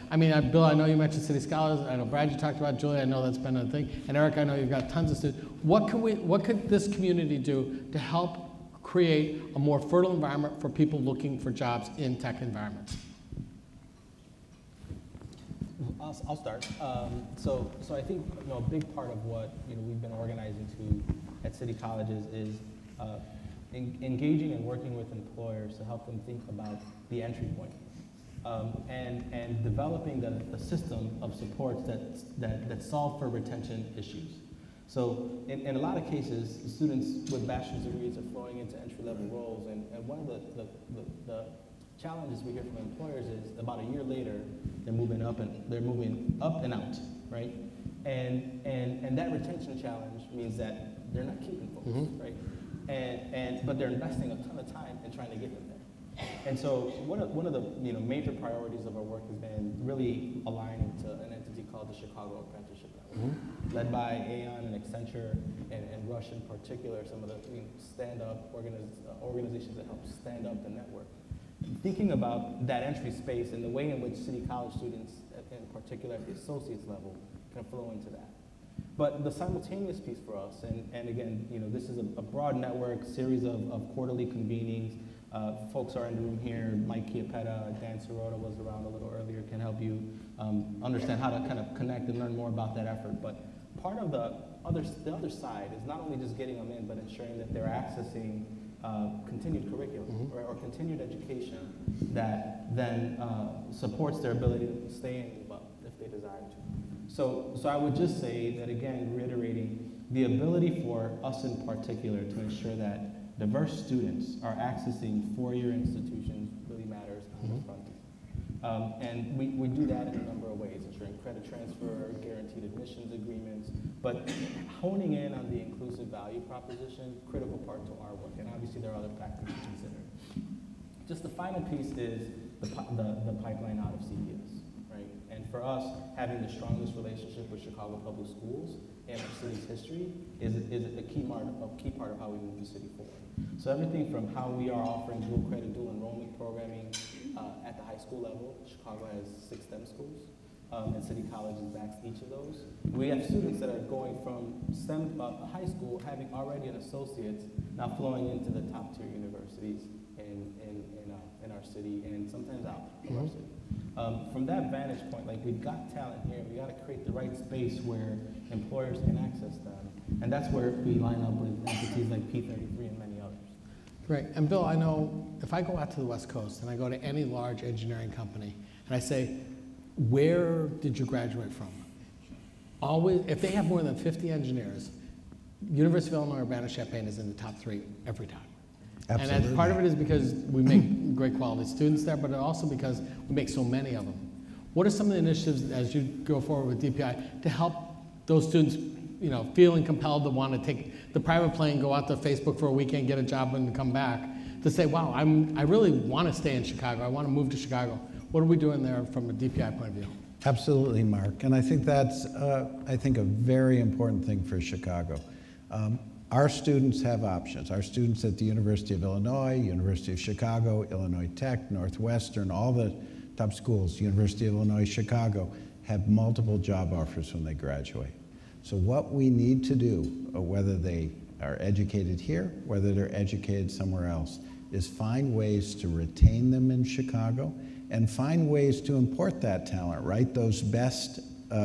Bill, I know you mentioned City Scholars. I know Brad, you talked about Julie. I know that's been a thing. And Eric, I know you've got tons of students. What could this community do to help create a more fertile environment for people looking for jobs in tech environments? I'll start. So I think a big part of what we've been organizing at City Colleges is engaging and working with employers to help them think about the entry point. And developing the system of supports that solve for retention issues. So in a lot of cases, students with bachelor's degrees are flowing into entry-level roles, and one of the challenges we hear from employers is about a year later, they're moving up and out, right? And that retention challenge means that they're not keeping folks, right? But they're investing a ton of time in trying to get them there. And so one of the major priorities of our work has been really aligning to an entity called the Chicago Apprenticeship Network, led by Aon and Accenture and Rush in particular, some of the stand-up organizations that help stand up the network. Thinking about that entry space and the way in which City College students, in particular at the associates level, can flow into that. But the simultaneous piece for us, and again, this is a broad network, series of quarterly convenings. Folks are in the room here. Mike Chiappetta, Dan Sirota was around a little earlier, can help you understand how to kind of connect and learn more about that effort. But part of the other side is not only just getting them in, but ensuring that they're accessing continued curriculum or continued education that then supports their ability to stay and move up if they desire to. So I would just say that, again, reiterating the ability for us in particular to ensure that diverse students are accessing four-year institutions really matters on the front end. And we do that in a number of ways, ensuring credit transfer, guaranteed admissions agreements, but honing in on the inclusive value proposition, critical part to our work. And obviously there are other factors to consider. Just the final piece is the pipeline out of CPS, right? And for us, having the strongest relationship with Chicago Public Schools in our city's history is a key part of how we move the city forward. So everything from how we are offering dual credit, dual enrollment programming at the high school level. Chicago has 6 STEM schools, and City Colleges backs each of those. We have students that are going from STEM high school, having already an associate's, now flowing into the top tier universities in our city and sometimes out of our city. From that vantage point, we've got talent here. We got to create the right space where employers can access them, and that's where we line up with entities like P33 and many others. Right, and Bill, I know if I go out to the West Coast and I go to any large engineering company and I say, where did you graduate from? Always, if they have more than 50 engineers, University of Illinois Urbana-Champaign is in the top 3 every time. Absolutely. And part of it is because we make great quality students there, but also because we make so many of them. What are some of the initiatives as you go forward with DPI to help those students, feeling compelled to want to take the private plane, go out to Facebook for a weekend, get a job, and come back to say, wow, I really want to stay in Chicago. I want to move to Chicago. What are we doing there from a DPI point of view? Absolutely, Mark. And I think that's, a very important thing for Chicago. Our students have options. Our students at the University of Illinois, University of Chicago, Illinois Tech, Northwestern, all the top schools, University of Illinois, Chicago, have multiple job offers when they graduate. So what we need to do, whether they are educated here, whether they're educated somewhere else, is find ways to retain them in Chicago and find ways to import that talent, right? Those best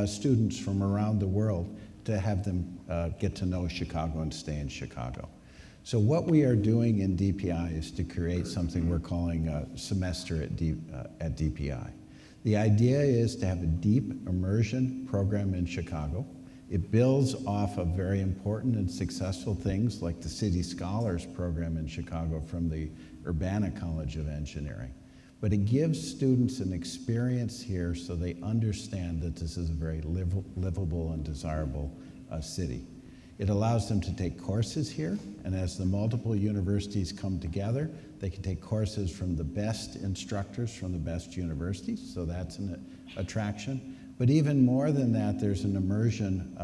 students from around the world, to have them get to know Chicago and stay in Chicago. So what we are doing in DPI is to create something we're calling a semester at DPI. The idea is to have a deep immersion program in Chicago. It builds off of very important and successful things like the City Scholars program in Chicago from the Urbana College of Engineering. But it gives students an experience here so they understand that this is a very livable and desirable city. It allows them to take courses here, and as the multiple universities come together, they can take courses from the best instructors from the best universities, so that's an attraction. But even more than that, there's an immersion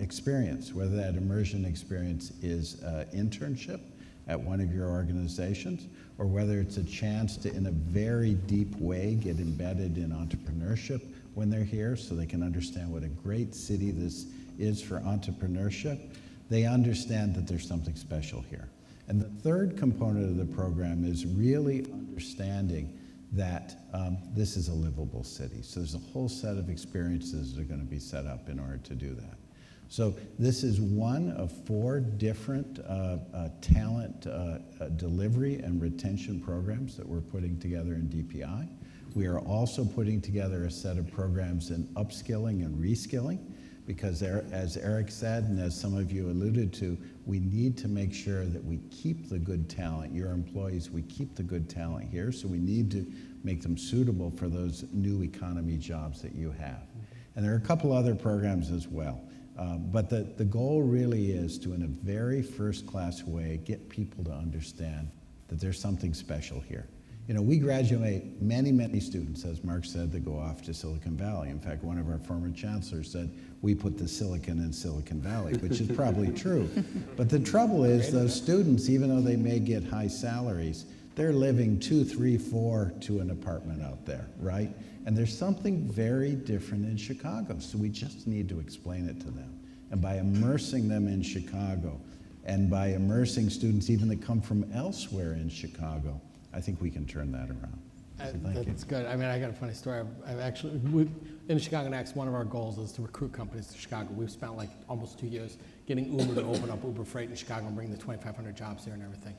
experience, whether that immersion experience is internship at one of your organizations, or whether it's a chance to, in a very deep way, get embedded in entrepreneurship when they're here so they can understand what a great city this is for entrepreneurship. They understand that there's something special here. And the third component of the program is really understanding that this is a livable city. So there's a whole set of experiences that are going to be set up in order to do that. So this is one of 4 different talent delivery and retention programs that we're putting together in DPI. We are also putting together a set of programs in upskilling and reskilling, because as Eric said, and as some of you alluded to, we need to make sure that we keep the good talent, your employees, we keep the good talent here, so we need to make them suitable for those new economy jobs that you have. And there are a couple other programs as well. But the goal really is to, in a very first-class way, get people to understand that there's something special here. You know, we graduate many, many students, as Mark said, that go off to Silicon Valley. In fact, one of our former chancellors said, we put the silicon in Silicon Valley, which is probably true. But the trouble is those students, even though they may get high salaries, they're living 2, 3, 4 to an apartment out there, right? And there's something very different in Chicago, so we just need to explain it to them. And by immersing them in Chicago, and by immersing students even that come from elsewhere in Chicago, I think we can turn that around. So thank you. That's good. I mean, I got a funny story. I've actually, in Chicago Next, one of our goals is to recruit companies to Chicago. We've spent like almost 2 years getting Uber to open up Uber Freight in Chicago and bring the 2,500 jobs here and everything.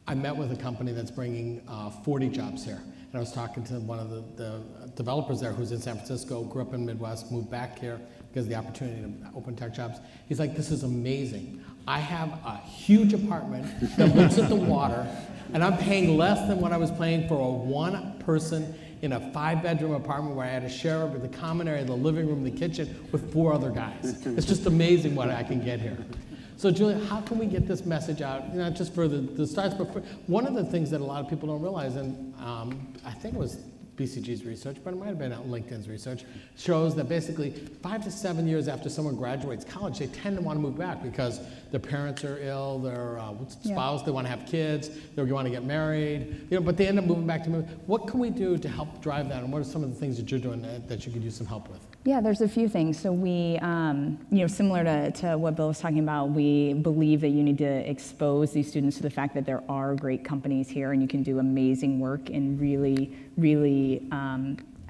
I met with a company that's bringing 40 jobs here. And I was talking to one of the developers there who's in San Francisco, grew up in the Midwest, moved back here because of the opportunity to open tech jobs. He's like, this is amazing. I have a huge apartment that looks at the water, and I'm paying less than what I was paying for a 1-person in a 5-bedroom apartment where I had to share over the common area, the living room, the kitchen with 4 other guys. It's just amazing what I can get here. So Julia, how can we get this message out, not just for the starts, but for one of the things that a lot of people don't realize, and I think it was BCG's research, but it might have been LinkedIn's research, shows that basically 5 to 7 years after someone graduates college, they tend to want to move back because their parents are ill, their spouse, they want to have kids, they want to get married, you know, but they end up moving back to move. What can we do to help drive that, and what are some of the things that you're doing that you could use some help with? Yeah, there's a few things. So we, similar to what Bill was talking about, we believe that you need to expose these students to the fact that there are great companies here and you can do amazing work in really, really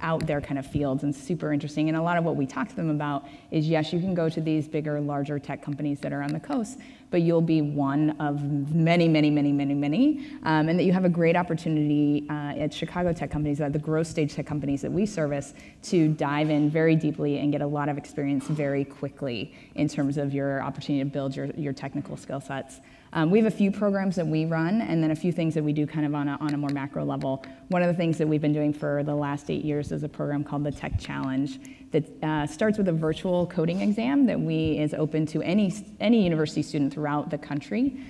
out there kind of fields and super interesting. And a lot of what we talk to them about is, yes, you can go to these bigger, larger tech companies that are on the coast, but you'll be one of many, many, many, many, many, and that you have a great opportunity at Chicago tech companies, the growth stage tech companies that we service, to dive in very deeply and get a lot of experience very quickly in terms of your opportunity to build your technical skill sets. We have a few programs that we run, and then a few things that we do kind of on a more macro level. One of the things that we've been doing for the last 8 years is a program called the Tech Challenge that starts with a virtual coding exam that is open to any university student throughout the country.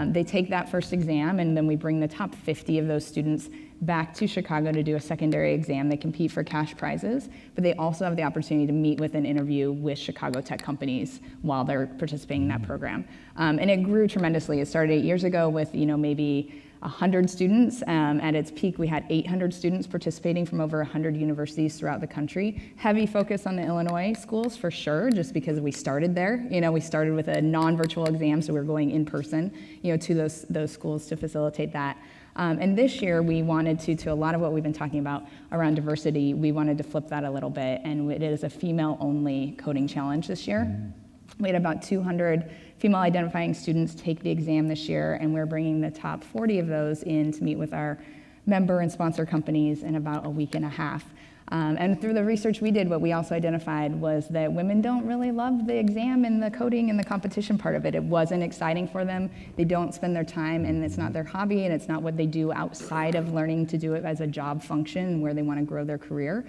They take that first exam, and then we bring the top 50 of those students back to Chicago to do a secondary exam. They compete for cash prizes, but they also have the opportunity to meet with an interview with Chicago tech companies while they're participating in that program. And it grew tremendously. It started 8 years ago with maybe 100 students. At its peak, we had 800 students participating from over 100 universities throughout the country. Heavy focus on the Illinois schools for sure, just because we started there. We started with a non-virtual exam, so we were going in person, to those schools to facilitate that. And this year, we wanted to a lot of what we've been talking about around diversity, we wanted to flip that a little bit, and it is a female-only coding challenge this year. We had about 200 female identifying students take the exam this year, and we're bringing the top 40 of those in to meet with our member and sponsor companies in about a week and a half. And through the research we did, what we also identified was that women don't really love the exam and the coding and the competition part of it. It wasn't exciting for them. They don't spend their time, and it's not their hobby, and it's not what they do outside of learning to do it as a job function where they want to grow their career.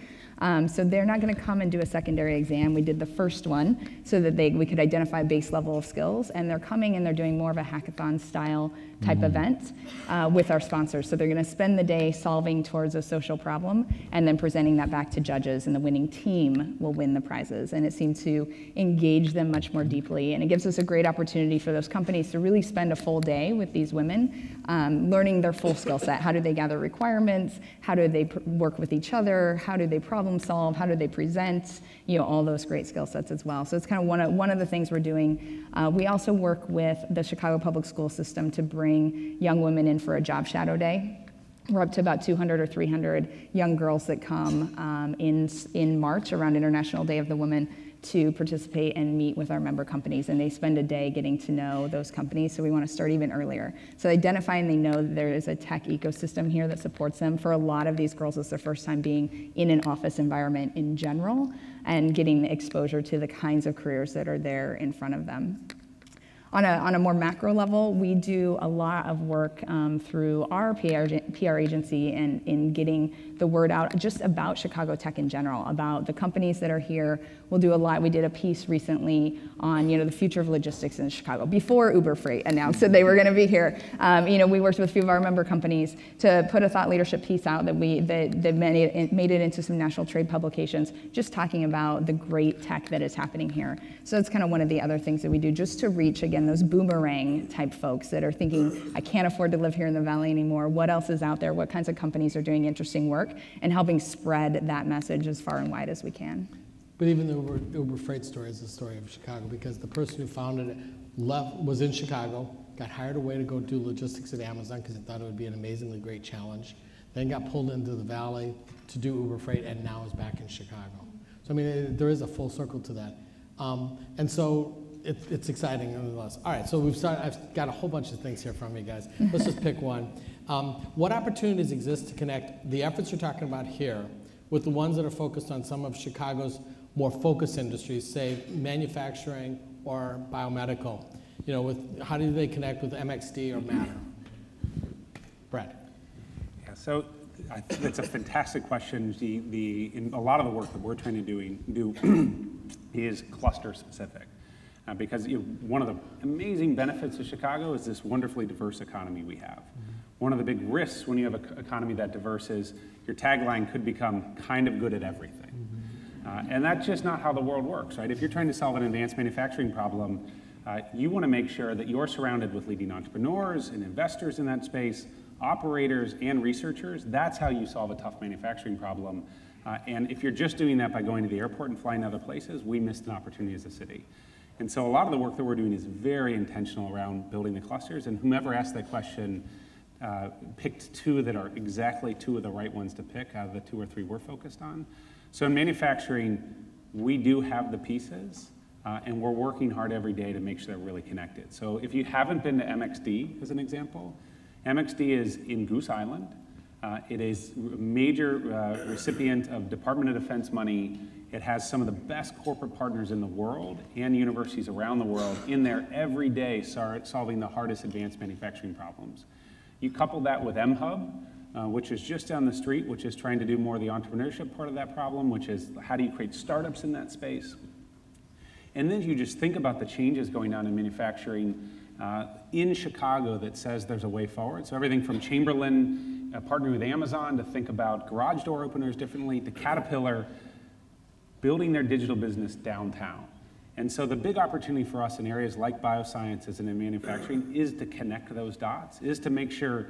So they're not going to come and do a secondary exam. We did the first one so that we could identify a base level of skills, and they're coming and they're doing more of a hackathon style type event with our sponsors. So they're going to spend the day solving towards a social problem and then presenting that back to judges, and the winning team will win the prizes. And it seemed to engage them much more deeply, and it gives us a great opportunity for those companies to really spend a full day with these women, learning their full skill set. How do they gather requirements? How do they work with each other? How do they problem solve? How do they present? All those great skill sets as well. So it's kind of one of the things we're doing. We also work with the Chicago Public School System to bring young women in for a job shadow day. We're up to about 200 or 300 young girls that come in March around International Day of the Woman to participate and meet with our member companies, and they spend a day getting to know those companies, so we want to start even earlier. So identifying, they know that there is a tech ecosystem here that supports them. For a lot of these girls, it's their first time being in an office environment in general and getting the exposure to the kinds of careers that are there in front of them. On a more macro level, we do a lot of work through our PR agency and in getting the word out just about Chicago tech in general, about the companies that are here. We'll do a lot. We did a piece recently on the future of logistics in Chicago before Uber Freight announced that they were going to be here. We worked with a few of our member companies to put a thought leadership piece out that made it into some national trade publications, just talking about the great tech that is happening here. So it's kind of one of the other things that we do just to reach, again, those boomerang type folks that are thinking, I can't afford to live here in the Valley anymore. What else is out there? What kinds of companies are doing interesting work? And helping spread that message as far and wide as we can. But even the Uber Freight story is the story of Chicago, because the person who founded it was in Chicago, got hired away to go do logistics at Amazon because he thought it would be an amazingly great challenge, then got pulled into the Valley to do Uber Freight, and now is back in Chicago. So there is a full circle to that. And so it's exciting nonetheless. All right, so I've got a whole bunch of things here from you guys. Let's just pick one. What opportunities exist to connect the efforts you're talking about here with the ones that are focused on some of Chicago's more focused industries, say manufacturing or biomedical? How do they connect with MXD or Matter? Brad. Yeah, so I think it's a fantastic question. In a lot of the work that we're trying to do is cluster specific. Because one of the amazing benefits of Chicago is this wonderfully diverse economy we have. One of the big risks when you have an economy that diverse is your tagline could become kind of good at everything. And that's just not how the world works, right? If you're trying to solve an advanced manufacturing problem, you want to make sure that you're surrounded with leading entrepreneurs and investors in that space, operators and researchers. That's how you solve a tough manufacturing problem. And if you're just doing that by going to the airport and flying to other places, we missed an opportunity as a city. And so a lot of the work that we're doing is very intentional around building the clusters, and whomever asked that question picked two that are exactly two of the right ones to pick out of the 2 or 3 we're focused on. So in manufacturing, we do have the pieces, and we're working hard every day to make sure they're really connected. So if you haven't been to MXD, as an example, MXD is in Goose Island. It is a major recipient of Department of Defense money. It has some of the best corporate partners in the world and universities around the world in there every day solving the hardest advanced manufacturing problems. You couple that with MHub, which is just down the street, which is trying to do more of the entrepreneurship part of that problem, which is how do you create startups in that space? And then you just think about the changes going on in manufacturing in Chicago that says there's a way forward. So everything from Chamberlain partnering with Amazon to think about garage door openers differently, to Caterpillar building their digital business downtown. And so the big opportunity for us in areas like biosciences and in manufacturing is to connect those dots, is to make sure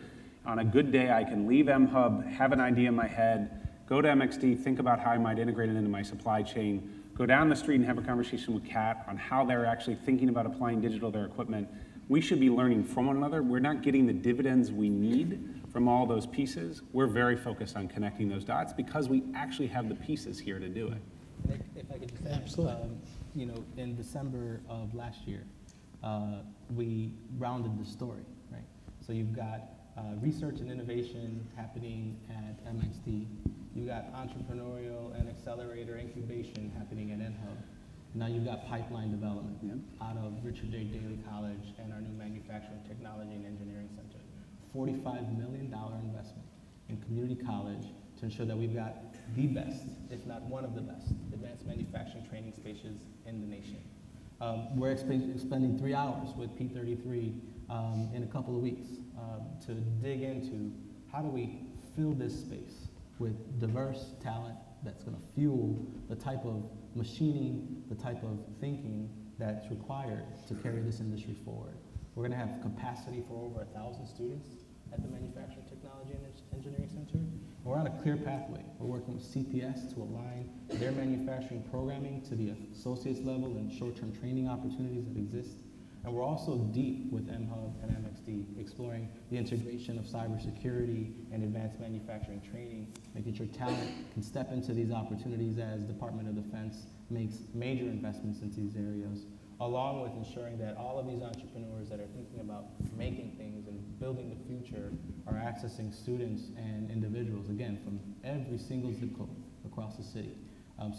on a good day I can leave MHub, have an idea in my head, go to MXD, think about how I might integrate it into my supply chain, go down the street and have a conversation with Kat on how they're actually thinking about applying digital to their equipment. We should be learning from one another. We're not getting the dividends we need from all those pieces. We're very focused on connecting those dots because we actually have the pieces here to do it. If I could just add, absolutely. In December of last year, we rounded the story, right? So you've got research and innovation happening at MXD. You got entrepreneurial and accelerator incubation happening at NHub. Now you've got pipeline development out of Richard J. Daley College and our new Manufacturing Technology and Engineering Center. $45 million investment in community college to ensure that we've got the best, if not one of the best, advanced manufacturing training spaces in the nation. We're spending 3 hours with P33 in a couple of weeks to dig into how do we fill this space with diverse talent that's going to fuel the type of machining, the type of thinking that's required to carry this industry forward. We're going to have capacity for over 1,000 students at the Manufacturing Technology and Engineering Center. We're on a clear pathway. We're working with CPS to align their manufacturing programming to the associate's level and short-term training opportunities that exist. And we're also deep with MHub and MXD, exploring the integration of cybersecurity and advanced manufacturing training, making sure talent can step into these opportunities as Department of Defense makes major investments into these areas, along with ensuring that all of these entrepreneurs that are thinking about making things and building the future are accessing students and individuals, again, from every single zip code across the city.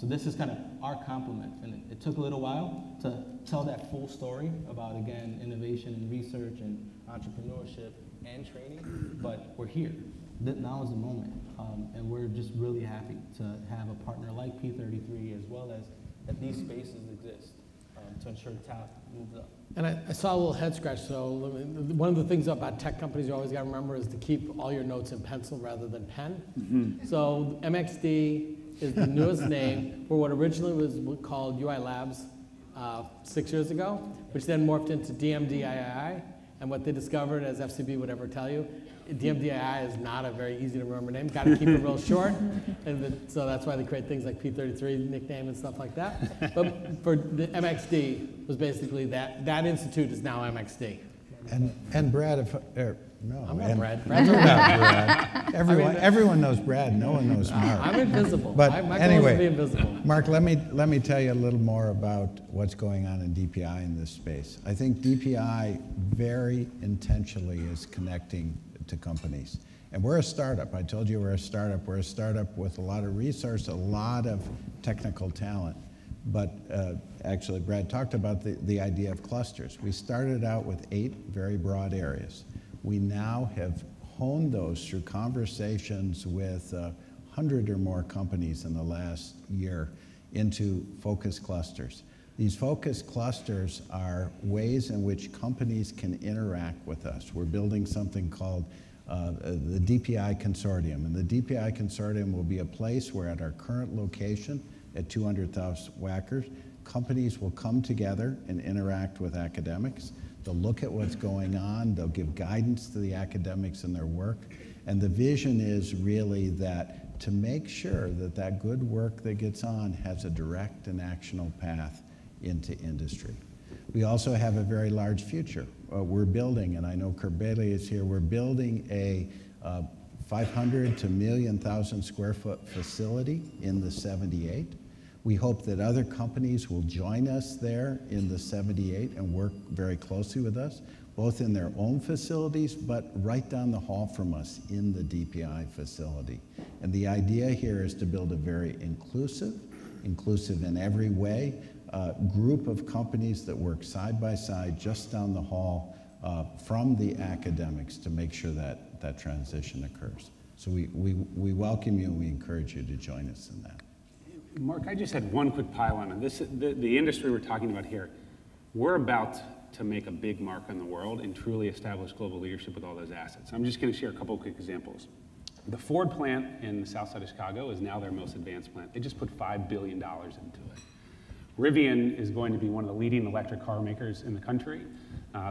So this is kind of our complement, and it took a little while to tell that full story about, again, innovation and research and entrepreneurship and training, but we're here. Now is the moment, and we're just really happy to have a partner like P33 as well as that these spaces exist to ensure talent moves up. And I saw a little head scratch, so one of the things about tech companies you always got to remember is to keep all your notes in pencil rather than pen. So MXD is the newest name for what originally was called UI Labs 6 years ago, which then morphed into DMDII. And what they discovered, as FCB would ever tell you, DMDII is not a very easy to remember name. Got to keep it real short. And so that's why they create things like P33 nickname and stuff like that. But for the MXD was basically that institute is now MXD. And Brad, no, I'm not Brad. Brad's not Brad. Everyone knows Brad. No one knows Mark. I'm invisible. But my anyway, goal is to be invisible. Mark, let me tell you a little more about what's going on in DPI in this space. I think DPI very intentionally is connecting to companies. And we're a startup. I told you we're a startup. We're a startup with a lot of resource, a lot of technical talent. But actually, Brad talked about the idea of clusters. We started out with 8 very broad areas. We now have honed those through conversations with 100 or more companies in the last year into focus clusters. These focus clusters are ways in which companies can interact with us. We're building something called the DPI Consortium. And the DPI Consortium will be a place where at our current location at 200,000 whackers, companies will come together and interact with academics. They'll look at what's going on. They'll give guidance to the academics in their work. And the vision is really that to make sure that that good work that gets on has a direct and actionable path into industry. We also have a very large future. We're building, and I know Kurt Bailey is here, we're building a 500 to 1,000,000 square foot facility in the 78. We hope that other companies will join us there in the 78 and work very closely with us, both in their own facilities, but right down the hall from us in the DPI facility. And the idea here is to build a very inclusive in every way, group of companies that work side by side just down the hall from the academics to make sure that that transition occurs. So we welcome you and we encourage you to join us in that. Mark, I just had one quick pile on this. The industry we're talking about here, we're about to make a big mark on the world and truly establish global leadership with all those assets. I'm just going to share a couple of quick examples. The Ford plant in the south side of Chicago is now their most advanced plant. They just put $5 billion into it. Rivian is going to be one of the leading electric car makers in the country.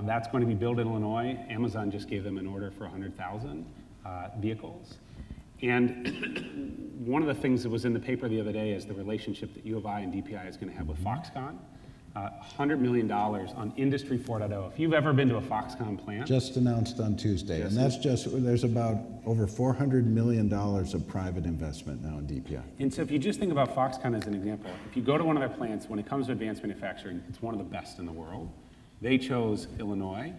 That's going to be built in Illinois. Amazon just gave them an order for 100,000 vehicles. And one of the things that was in the paper the other day is the relationship that U of I and DPI is going to have with Foxconn. $100 million on Industry 4.0. If you've ever been to a Foxconn plant. Just announced on Tuesday, and that's just, there's about over $400 million of private investment now in DPI. And so if you just think about Foxconn as an example, if you go to one of their plants, when it comes to advanced manufacturing, it's one of the best in the world. They chose Illinois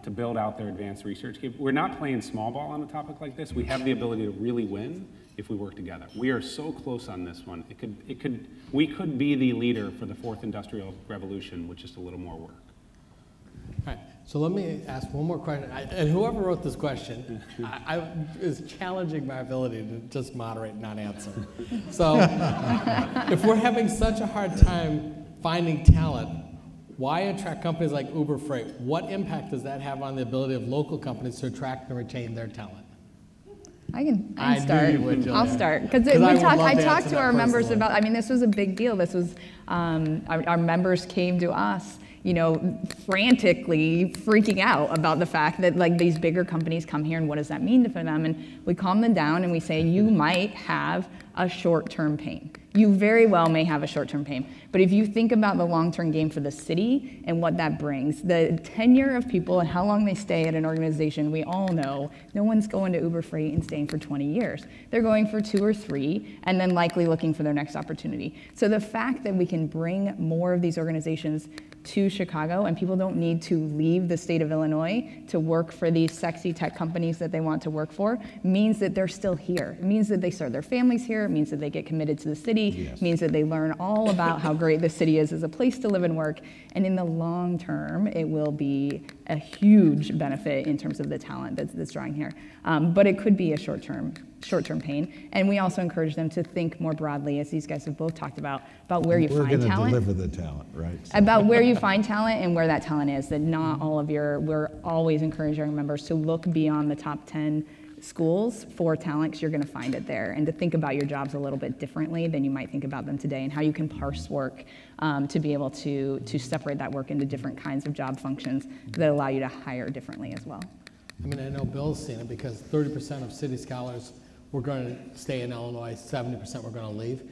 to build out their advanced research. We're not playing small ball on a topic like this. We have the ability to really win if we work together. We are so close on this one. We could be the leader for the fourth industrial revolution with just a little more work. All right, so let me ask one more question. And whoever wrote this question is challenging my ability to just moderate and not answer. So if we're having such a hard time finding talent, why attract companies like Uber Freight? What impact does that have on the ability of local companies to attract and retain their talent? I can I start. knew you would, Julia. I'll start because I talked to our members about. I mean, this was a big deal. This was our members came to us, you know, frantically freaking out about the fact that like these bigger companies come here and what does that mean for them? And we calm them down and we say, you might have a short-term pain. You very well may have a short-term pain. But if you think about the long-term game for the city and what that brings, the tenure of people and how long they stay at an organization, we all know no one's going to Uber Freight and staying for 20 years. They're going for 2 or 3 and then likely looking for their next opportunity. So the fact that we can bring more of these organizations to Chicago and people don't need to leave the state of Illinois to work for these sexy tech companies that they want to work for means that they're still here. It means that they start their families here. It means that they get committed to the city. Yes. It means that they learn all about how great the city is as a place to live and work. And in the long term, it will be a huge benefit in terms of the talent that's drawing here. But it could be a short-term pain. And we also encourage them to think more broadly, as these guys have both talked about where you find talent. We're going to deliver the talent, right? So. About where you find talent and where that talent is, that not all of we're always encouraging our members to look beyond the top 10 schools for talent, because you're going to find it there, and to think about your jobs a little bit differently than you might think about them today, and how you can parse work to be able to separate that work into different kinds of job functions that allow you to hire differently as well. I mean, I know Bill's seen it because 30% of City Scholars were going to stay in Illinois, 70% were going to leave.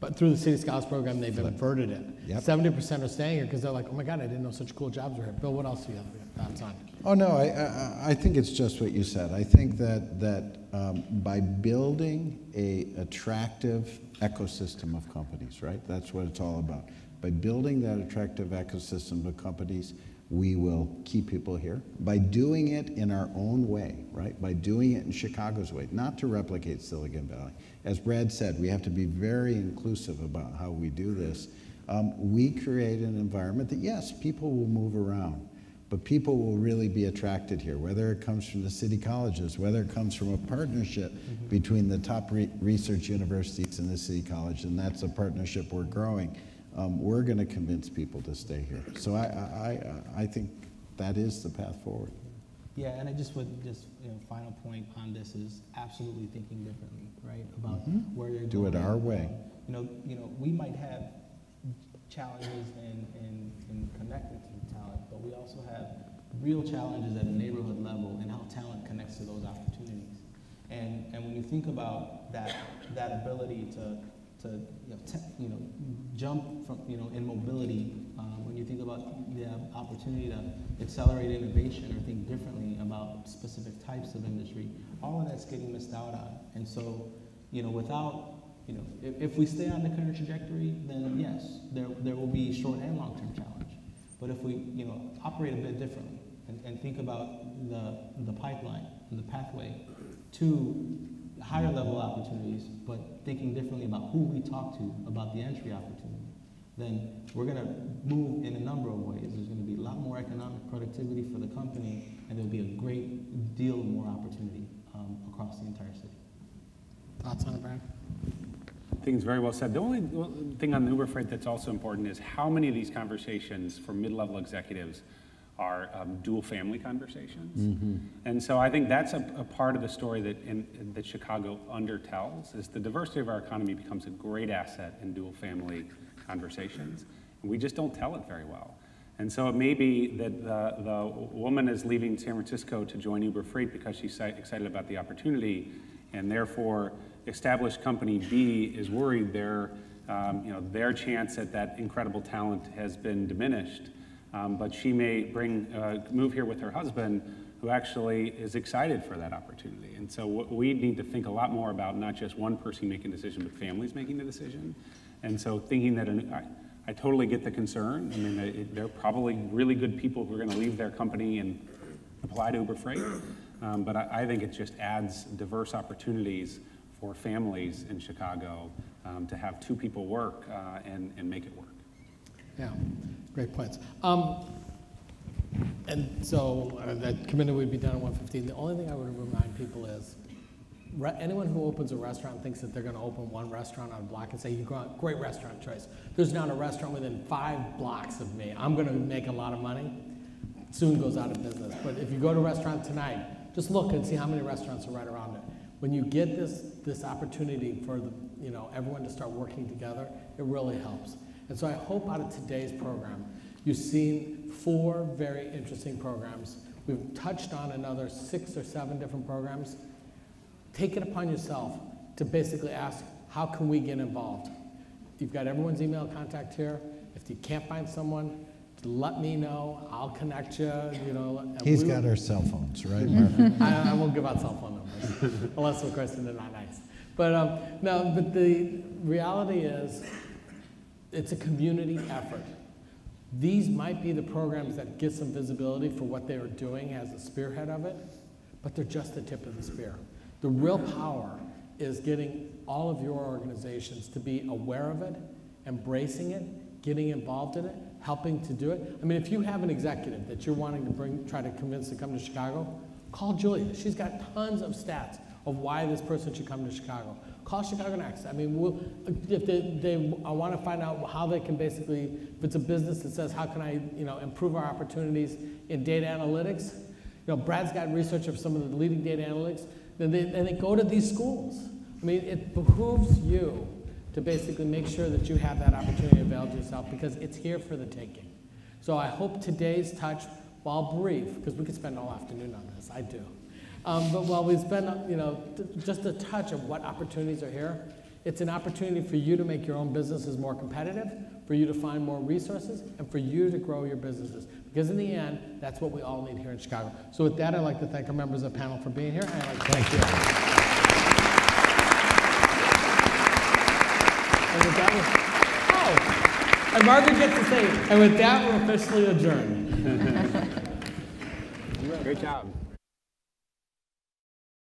But through the City Scholars program, they've inverted it. Yep. 70% are staying here because they're like, oh my God, I didn't know such cool jobs were here. Bill, what else do you have thoughts on? Oh no, I think it's just what you said. I think that by building a attractive ecosystem of companies, right? That's what it's all about. By building that attractive ecosystem of companies, we will keep people here. By doing it in our own way, right? By doing it in Chicago's way, not to replicate Silicon Valley. As Brad said, we have to be very inclusive about how we do this. We create an environment that, yes, people will move around, but people will really be attracted here, whether it comes from the city colleges, whether it comes from a partnership between the top research universities and the city college, and that's a partnership we're growing. We're going to convince people to stay here. So I think that is the path forward. Yeah, and I just would final point on this is absolutely thinking differently, right? About where you're do going. it our way. We might have challenges in connecting to the talent, but we also have real challenges at a neighborhood level and how talent connects to those opportunities. And when you think about that ability to jump from in mobility, when you think about the opportunity to accelerate innovation or think differently about specific types of industry, all of that's getting missed out on. And so, without if we stay on the current trajectory, then yes, there will be short and long-term challenge. But if we operate a bit differently and think about the pipeline and the pathway to higher level opportunities, but thinking differently about who we talk to about the entry opportunity, then we're going to move in a number of ways. There's going to be a lot more economic productivity for the company, and there'll be a great deal more opportunity across the entire city. Thoughts on it, Brian? I think it's very well said. The only thing on the Uber Freight that's also important is how many of these conversations for mid-level executives are dual family conversations. And so I think that's a part of the story that Chicago undertells, is the diversity of our economy becomes a great asset in dual family conversations. And we just don't tell it very well. And so it may be that the woman is leaving San Francisco to join Uber Freight because she's excited about the opportunity, and therefore established company B is worried their chance at that incredible talent has been diminished. But she may move here with her husband, who actually is excited for that opportunity. And so we need to think a lot more about not just one person making a decision, but families making the decision. And so thinking that, I totally get the concern. I mean, they're probably really good people who are going to leave their company and apply to Uber Freight. But I think it just adds diverse opportunities for families in Chicago to have 2 people work and make it work. Yeah, great points. And so that committee would be done at 1:15. The only thing I would remind people is anyone who opens a restaurant thinks that they're going to open one restaurant on a block and say, you go, great restaurant choice. There's not a restaurant within 5 blocks of me. I'm going to make a lot of money. Soon goes out of business. But if you go to a restaurant tonight, just look and see how many restaurants are right around it. When you get this opportunity for everyone to start working together, it really helps. And so I hope out of today's program, you've seen 4 very interesting programs. We've touched on another 6 or 7 different programs. Take it upon yourself to basically ask, how can we get involved? You've got everyone's email contact here. If you can't find someone, let me know. I'll connect you. He's got our cell phones, right, Mark? I won't give out cell phone numbers, unless, of course, they're not nice. But no. But the reality is, it's a community effort. These might be the programs that get some visibility for what they are doing as the spearhead of it, but they're just the tip of the spear. The real power is getting all of your organizations to be aware of it, embracing it, getting involved in it, helping to do it. I mean, if you have an executive that you're wanting to try to convince to come to Chicago, call Julia. She's got tons of stats of why this person should come to Chicago. Call Chicago Next. I mean, if they want to find out how they can basically, if it's a business that says, how can I improve our opportunities in data analytics? Brad's got research of some of the leading data analytics. Then they go to these schools. I mean, it behooves you to basically make sure that you have that opportunity available to yourself, because it's here for the taking. So I hope today's touch, while brief, because we could spend all afternoon on this, I do. But while we spend, just a touch of what opportunities are here, it's an opportunity for you to make your own businesses more competitive, for you to find more resources, and for you to grow your businesses. Because in the end, that's what we all need here in Chicago. So with that, I'd like to thank our members of the panel for being here, and I'd like to thank you. And with that, and Margaret gets to say, and with that, we're officially adjourned. Great job.